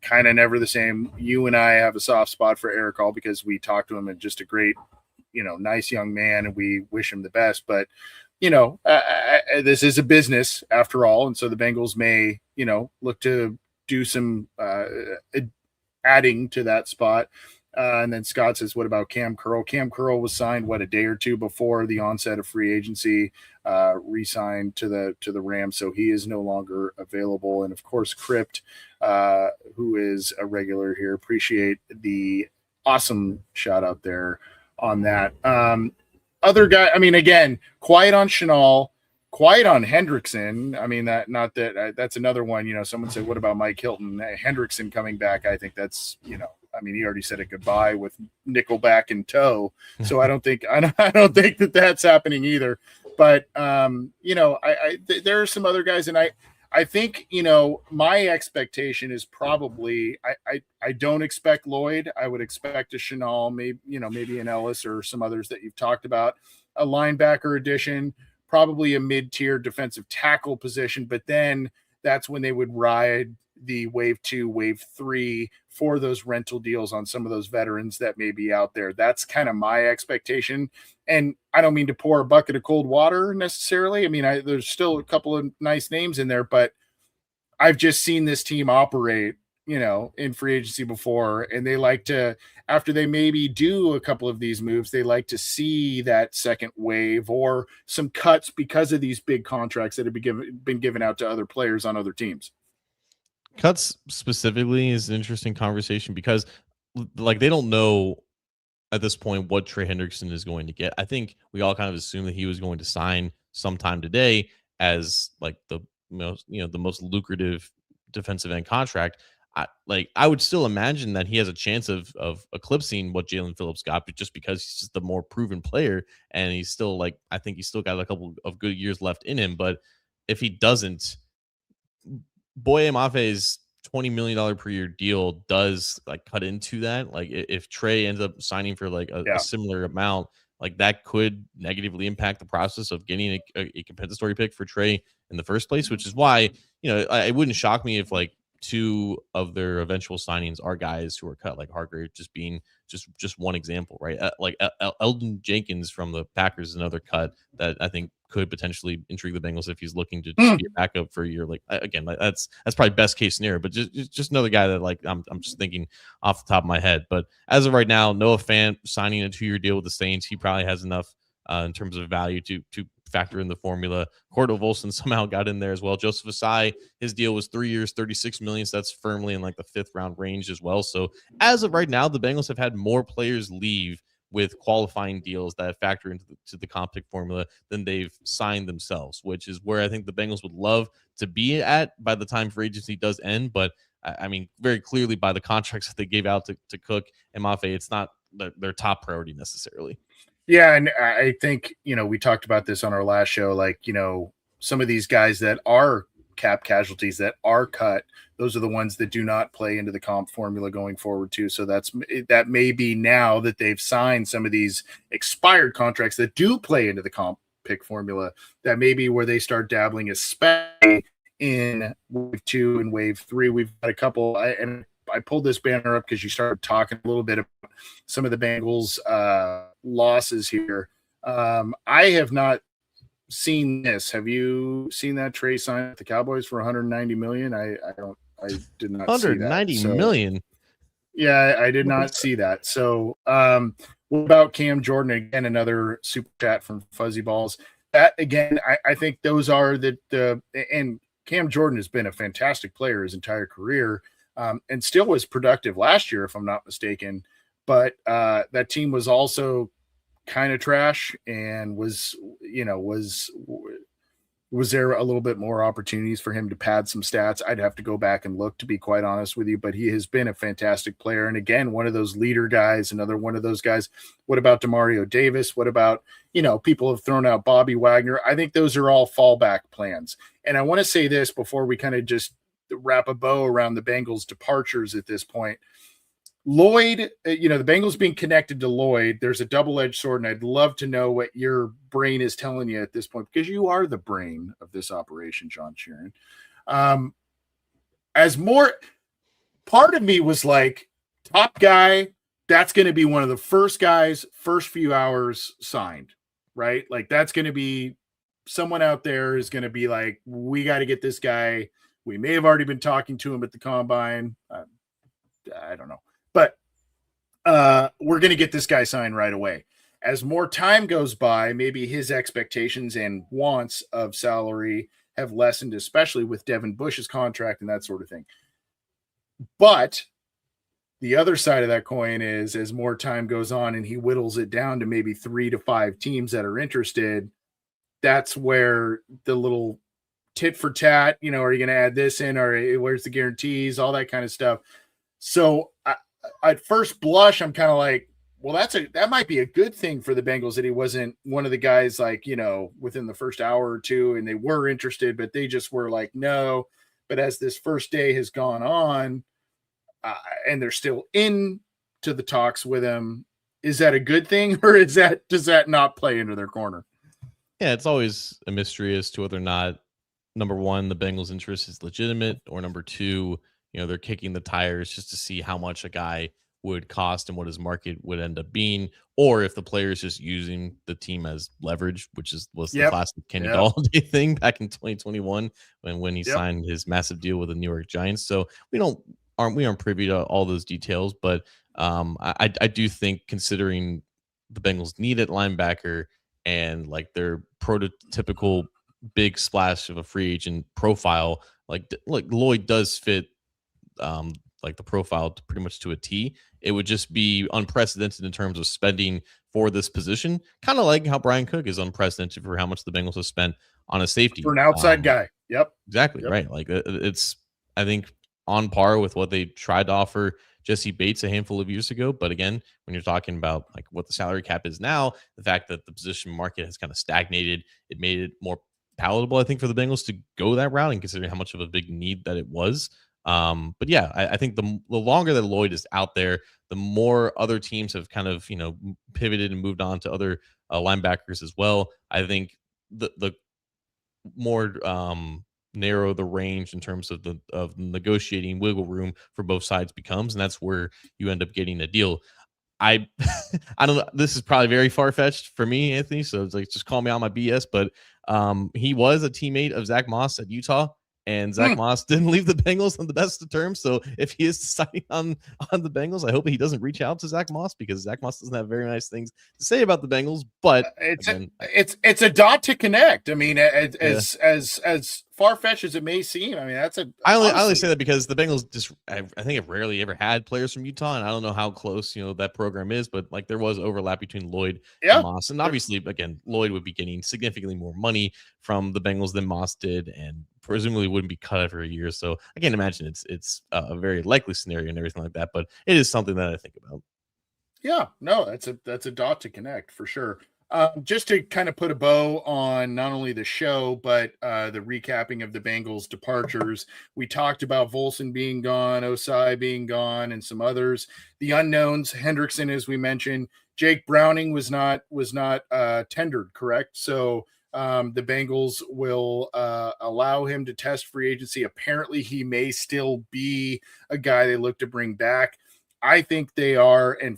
S1: kind of never the same. You and I have a soft spot for Eric All because we talked to him and just a great, nice young man, and we wish him the best. But this is a business after all, and so the Bengals may, look to do some adding to that spot. And then Scott says, what about Cam Curl? Cam Curl was signed, a day or two before the onset of free agency, re-signed to the Rams, so he is no longer available. And, of course, Crypt, who is a regular here, appreciate the awesome shout-out there on that. Other guy, I mean, again, quiet on Chenal, quiet on Hendrickson. I mean, that's another one. Someone said, what about Mike Hilton? Hendrickson coming back, I think that's, I mean, he already said a goodbye with Nickelback in tow, so I don't think that that's happening either. But there are some other guys, and I think my expectation is probably I don't expect Lloyd. I would expect a Chenal, maybe an Ellis or some others that you've talked about, a linebacker addition, probably a mid-tier defensive tackle position, but then that's when they would ride the wave 2, wave 3 for those rental deals on some of those veterans that may be out there. That's kind of my expectation. And I don't mean to pour a bucket of cold water necessarily. I mean, there's still a couple of nice names in there, but I've just seen this team operate, in free agency before. And they like to, after they maybe do a couple of these moves, they like to see that second wave or some cuts because of these big contracts that have been given out to other players on other teams.
S2: Cuts specifically is an interesting conversation because like they don't know at this point what Trey Hendrickson is going to get. I think we all kind of assumed that he was going to sign sometime today as like the most, the most lucrative defensive end contract. I would still imagine that he has a chance of eclipsing what Jalen Phillips got, but just because he's just the more proven player and he's still like I think he's still got a couple of good years left in him. But if he doesn't, Boye Mafe's $20 million per year deal does like cut into that. Like if Trey ends up signing for like a
S1: Yeah.
S2: similar amount, like that could negatively impact the process of getting a compensatory pick for Trey in the first place, which is why, it wouldn't shock me if like two of their eventual signings are guys who are cut, like Hargrave just being just one example, right? Eldon Jenkins from the Packers is another cut that I think could potentially intrigue the Bengals if he's looking to just
S1: Hmm.
S2: be a backup for a year. Like again, like that's probably best case scenario, but just another guy that like I'm just thinking off the top of my head. But as of right now, Noah Fant signing a 2-year deal with the Saints, he probably has enough in terms of value to factor in the formula. Cordell Volson somehow got in there as well. Joseph Asai, his deal was 3 years, 36 million. So that's firmly in like the 5th round range as well. So as of right now, the Bengals have had more players leave with qualifying deals that factor into the comp pick formula than they've signed themselves, which is where I think the Bengals would love to be at by the time free agency does end. But I mean, very clearly by the contracts that they gave out to Cook and Mafe, it's not their top priority necessarily.
S1: Yeah, and I think, we talked about this on our last show, like, some of these guys that are cap casualties that are cut, those are the ones that do not play into the comp formula going forward too. So that may be now that they've signed some of these expired contracts that do play into the comp pick formula, that may be where they start dabbling, especially in wave 2 and wave 3. We've got a couple, and I pulled this banner up because you started talking a little bit about some of the Bengals losses here. I have not seen this. Have you seen that Trey sign with the Cowboys for 190 million? I did not see that.
S2: 190
S1: So
S2: million.
S1: yeah, I did not see that. So what about Cam Jordan? Again, another super chat from Fuzzy Balls. That again, I think those are the and Cam Jordan has been a fantastic player his entire career, and still was productive last year, if I'm not mistaken. But that team was also kind of trash, and was there a little bit more opportunities for him to pad some stats? I'd have to go back and look, to be quite honest with you, but he has been a fantastic player. And again, one of those leader guys, another one of those guys. What about Demario Davis? What about, people have thrown out Bobby Wagner? I think those are all fallback plans. And I want to say this before we kind of just wrap a bow around the Bengals departures at this point. Lloyd, the Bengals being connected to Lloyd, there's a double-edged sword, and I'd love to know what your brain is telling you at this point, because you are the brain of this operation, John Sheeran. As more, part of me was like, top guy, that's going to be one of the first guys, first few hours signed, right? Like that's going to be someone out there is going to be like, we got to get this guy. We may have already been talking to him at the combine. I don't know. But we're going to get this guy signed right away. As more time goes by, maybe his expectations and wants of salary have lessened, especially with Devin Bush's contract and that sort of thing. But the other side of that coin is, as more time goes on and he whittles it down to maybe 3 to 5 teams that are interested, that's where the little tit for tat, are you going to add this in, or where's the guarantees, all that kind of stuff. So at first blush, I'm kind of like, well, that might be a good thing for the Bengals, that he wasn't one of the guys like, within the first hour or two, and they were interested, but they just were like, no. But as this first day has gone on, and they're still into the talks with him, is that a good thing, or does that not play into their corner?
S2: Yeah, it's always a mystery as to whether or not, number one, the Bengals' interest is legitimate, or number two, they're kicking the tires just to see how much a guy would cost and what his market would end up being, or if the player is just using the team as leverage, which was the classic Kenny Galladay thing back in 2021 when he signed his massive deal with the New York Giants. So we aren't privy to all those details, but I do think, considering the Bengals need at linebacker and like their prototypical big splash of a free agent profile, like Lloyd does fit like the profile to pretty much to a T. It would just be unprecedented in terms of spending for this position, kind of like how Brian Cook is unprecedented for how much the Bengals have spent on a
S1: For
S2: safety.
S1: an outside guy. Yep.
S2: Exactly,
S1: Yep.
S2: right. Like it's, I think, on par with what they tried to offer Jesse Bates a handful of years ago. But again, when you're talking about like what the salary cap is now, the fact that the position market has kind of stagnated, it made it more palatable, I think, for the Bengals to go that route and considering how much of a big need that it was. But yeah, I think the longer that Lloyd is out there, the more other teams have kind of, pivoted and moved on to other linebackers as well. I think the more narrow the range in terms of the negotiating wiggle room for both sides becomes, and that's where you end up getting a deal. I I don't know. This is probably very far fetched for me, Anthony. So it's like just call me on my BS. But he was a teammate of Zach Moss at Utah, and Zach Moss didn't leave the Bengals on the best of terms. So if he is deciding on the Bengals, I hope he doesn't reach out to Zach Moss because Zach Moss doesn't have very nice things to say about the Bengals. But
S1: it's a dot to connect. I mean, as
S2: yeah.
S1: as far fetched as it may seem, I mean that's a.
S2: I only say that because the Bengals just I think have rarely ever had players from Utah, and I don't know how close that program is, but like there was overlap between Lloyd and Moss, and obviously again Lloyd would be getting significantly more money from the Bengals than Moss did, and presumably wouldn't be cut every year. So I can't imagine it's a very likely scenario and everything like that, but it is something that I think about.
S1: Yeah, no, that's a dot to connect for sure. Just to kind of put a bow on not only the show, but the recapping of the Bengals departures. We talked about Volson being gone, Osai being gone, and some others. The unknowns, Hendrickson, as we mentioned, Jake Browning was not tendered, correct? So the Bengals will allow him to test free agency. Apparently, he may still be a guy they look to bring back. I think they are, and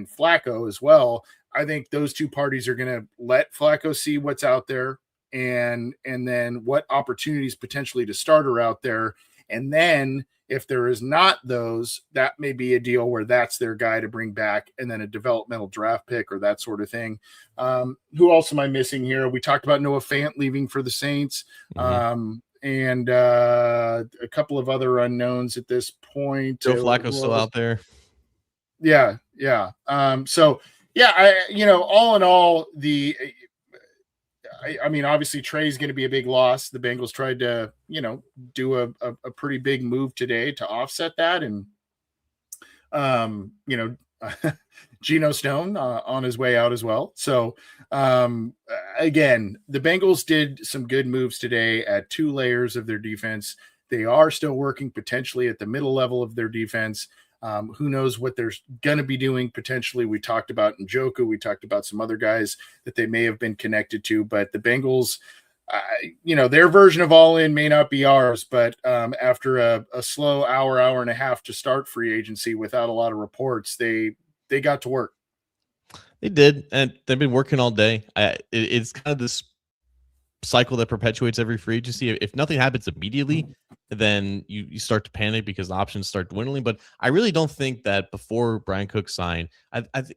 S1: Flacco as well. I think those two parties are going to let Flacco see what's out there and then what opportunities potentially to start are out there. And then if there is not those, that may be a deal where that's their guy to bring back and then a developmental draft pick or that sort of thing. Who else am I missing here? We talked about Noah Fant leaving for the Saints. And a couple of other unknowns at this point.
S2: Joe Flacco's still out there.
S1: Yeah. So yeah, all in all, I mean, obviously Trey's going to be a big loss. The Bengals tried to, do a pretty big move today to offset that. And, Geno Stone on his way out as well. So, again, the Bengals did some good moves today at two layers of their defense. They are still working potentially at the middle level of their defense. Who knows what they're going to be doing potentially. We talked about Njoku. We talked about some other guys that they may have been connected to. But the Bengals, their version of all in may not be ours. But after a slow hour and a half to start free agency without a lot of reports, they got to work.
S2: They did, and they've been working all day. It's kind of this cycle that perpetuates every free agency. If nothing happens immediately, then you start to panic because the options start dwindling. But I really don't think that before Brian Cook signed,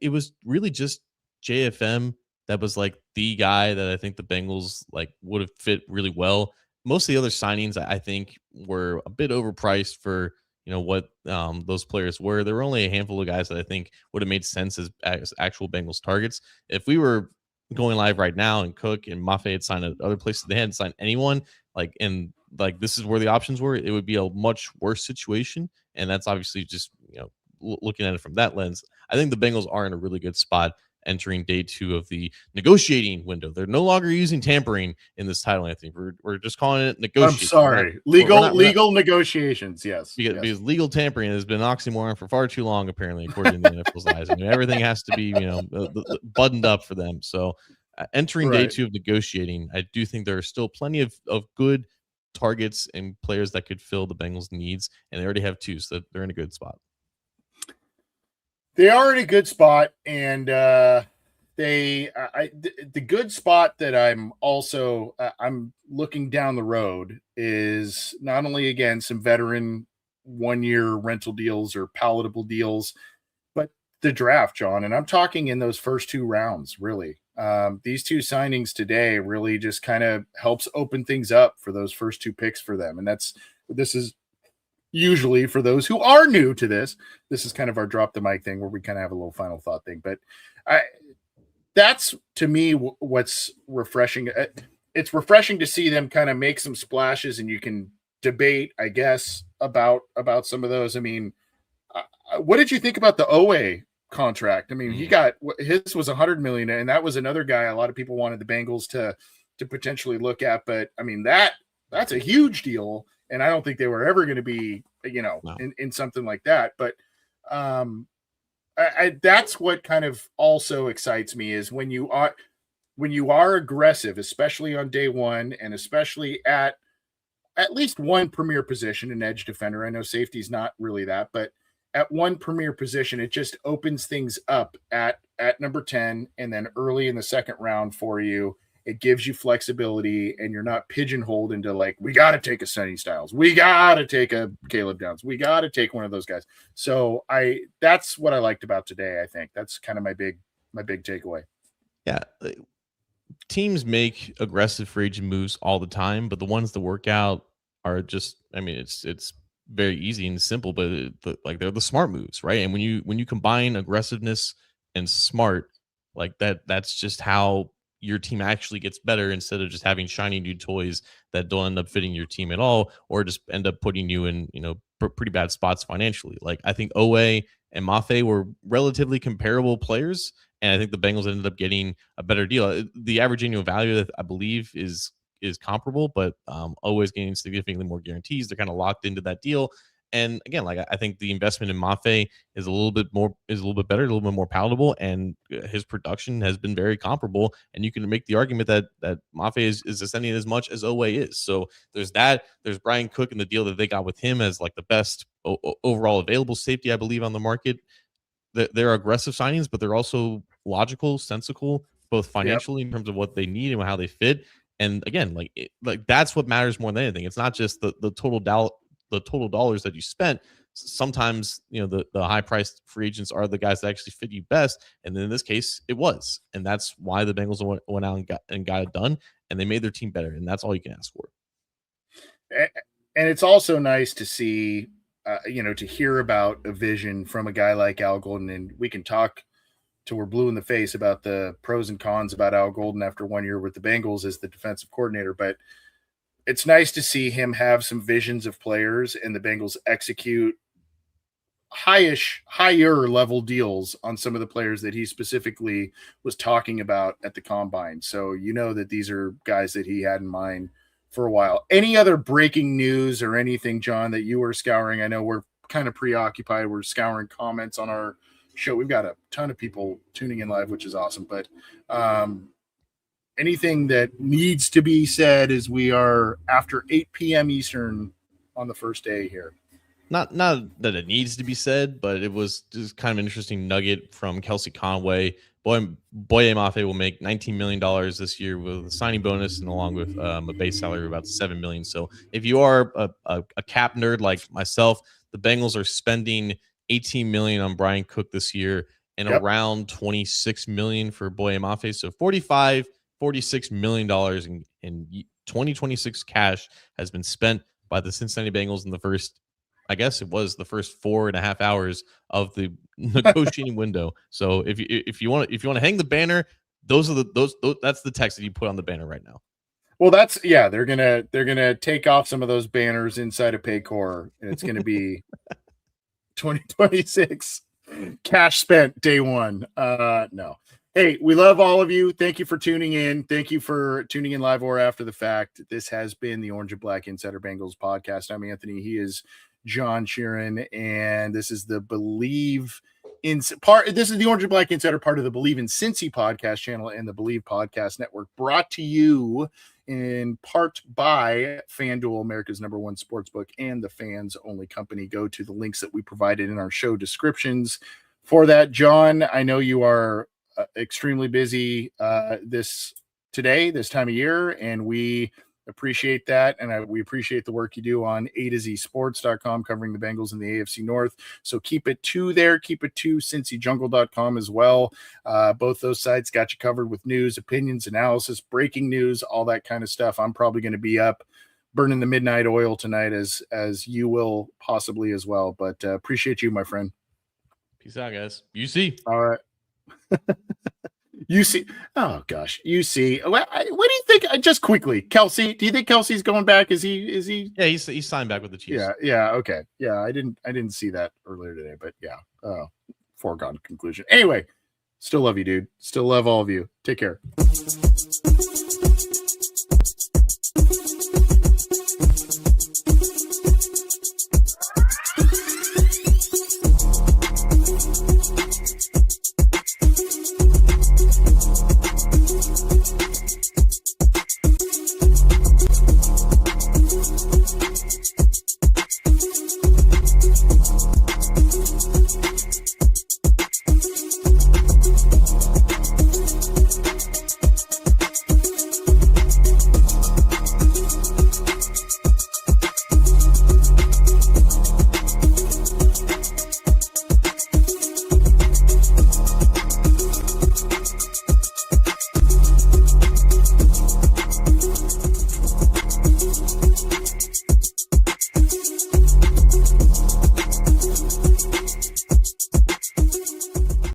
S2: it was really just JFM that was like the guy that I think the Bengals like would have fit really well. Most of the other signings I think were a bit overpriced for what those players were. There were only a handful of guys that I think would have made sense as actual Bengals targets. If we were going live right now and Cook and Mafe had signed at other places, they hadn't signed anyone, this is where the options were, it would be a much worse situation. And that's obviously just looking at it from that lens. I think the Bengals are in a really good spot entering day 2 of the negotiating window. They're no longer using tampering in this title, Anthony. We're just calling it negotiating.
S1: I'm sorry. Legal negotiations, yes.
S2: Because legal tampering has been an oxymoron for far too long, apparently, according to the NFL's eyes. I mean, everything has to be, buttoned up for them. So entering day 2 of negotiating, I do think there are still plenty of good targets and players that could fill the Bengals' needs, and they already have 2, so they're in a good spot.
S1: They are in a good spot, and the good spot that I'm looking down the road is not only, again, some veteran 1-year rental deals or palatable deals, but the draft, John. And I'm talking in those first 2 rounds, really. These 2 signings today really just kind of helps open things up for those first 2 picks for them. And this is usually for those who are new to this is kind of our drop the mic thing where we kind of have a little final thought thing. But that's to me what's refreshing. It's refreshing to see them kind of make some splashes, and you can debate, I guess, about some of those. I mean, what did you think about the Owe contract? I mean, he got his was 100 million, and that was another guy a lot of people wanted the Bengals to potentially look at. But I mean, that's a huge deal, and I don't think they were ever going to be, in something like that. But that's what kind of also excites me is when you are aggressive, especially on day one, and especially at least one premier position, an edge defender. I know safety's not really that, but at one premier position, it just opens things up at number 10, and then early in the second round for you. It gives you flexibility, and you're not pigeonholed into like, we got to take a Sonny Styles, we got to take a Caleb Downs, we got to take one of those guys. So that's what I liked about today. I think that's kind of my big takeaway.
S2: Yeah. Teams make aggressive free agent moves all the time, but the ones that work out are just, I mean, it's very easy and simple, but like they're the smart moves, right? And when you combine aggressiveness and smart, like that's just how your team actually gets better, instead of just having shiny new toys that don't end up fitting your team at all, or just end up putting you in, pretty bad spots financially. Like, I think Owe and Mafe were relatively comparable players, and I think the Bengals ended up getting a better deal. The average annual value that I believe is comparable, but always getting significantly more guarantees. They're kind of locked into that deal. And again, like, I think the investment in Mafe is a little bit better, a little bit more palatable, and his production has been very comparable. And you can make the argument that Mafe is ascending as much as Owe is. So there's that. There's Bryan Cook and the deal that they got with him as like the best overall available safety, I believe, on the market. They're aggressive signings, but they're also logical, sensical, both financially in terms of what they need and how they fit. And again, like that's what matters more than anything. It's not just the total dollars that you spent. Sometimes the high priced free agents are the guys that actually fit you best, and then in this case it was, and that's why the Bengals went out and got it done, and they made their team better, and that's all you can ask for.
S1: And it's also nice to see, to hear about a vision from a guy like Al Golden, and we can talk till we're blue in the face about the pros and cons about Al Golden after 1 year with the Bengals as the defensive coordinator, but it's nice to see him have some visions of players and the Bengals execute higher level deals on some of the players that he specifically was talking about at the combine. So that these are guys that he had in mind for a while. Any other breaking news or anything, John, that you were scouring? I know we're kind of preoccupied. We're scouring comments on our show. We've got a ton of people tuning in live, which is awesome. But anything that needs to be said as we are after 8 p.m. Eastern on the first day here?
S2: Not that it needs to be said, but it was just kind of an interesting nugget from Kelsey Conway. Boye Mafe will make $19 million this year with a signing bonus, and along with a base salary of about $7 million. So if you are a cap nerd like myself, the Bengals are spending $18 million on Bryan Cook this year, and around $26 million for Boye Mafe. So $46 million in 2026 cash has been spent by the Cincinnati Bengals in the first, I guess it was the first 4.5 hours of the negotiating window. So if you want to hang the banner, those that's the text that you put on the banner right now.
S1: Well, they're gonna take off some of those banners inside of Paycor, and it's gonna be 2026 cash spent day one. No. Hey, we love all of you. Thank you for tuning in. Thank you for tuning in live or after the fact. This has been the Orange and Black Insider Bengals podcast. I'm Anthony. He is John Sheeran, and this is the Believe in part. This is the Orange and Black Insider, part of the Believe in Cincy podcast channel and the Believe Podcast Network, brought to you in part by FanDuel, America's #1 sportsbook, and the Fans Only Company. Go to the links that we provided in our show descriptions for that. John, I know you are extremely busy this time of year, and we appreciate that, and we appreciate the work you do on A2ZSports.com, covering the Bengals in the AFC North. So keep it to there. Keep it to CincyJungle.com as well. Both those sites got you covered with news, opinions, analysis, breaking news, all that kind of stuff. I'm probably going to be up burning the midnight oil tonight as you will possibly as well. But appreciate you, my friend.
S2: Peace out, guys. You see.
S1: All right. You see. Oh gosh, you see. What do you think? Just quickly, Kelsey. Do you think Kelsey's going back? Is he?
S2: Yeah, he's signed back with the Chiefs.
S1: Yeah. Okay. Yeah, I didn't see that earlier today, but yeah. Foregone conclusion. Anyway, still love you, dude. Still love all of you. Take care.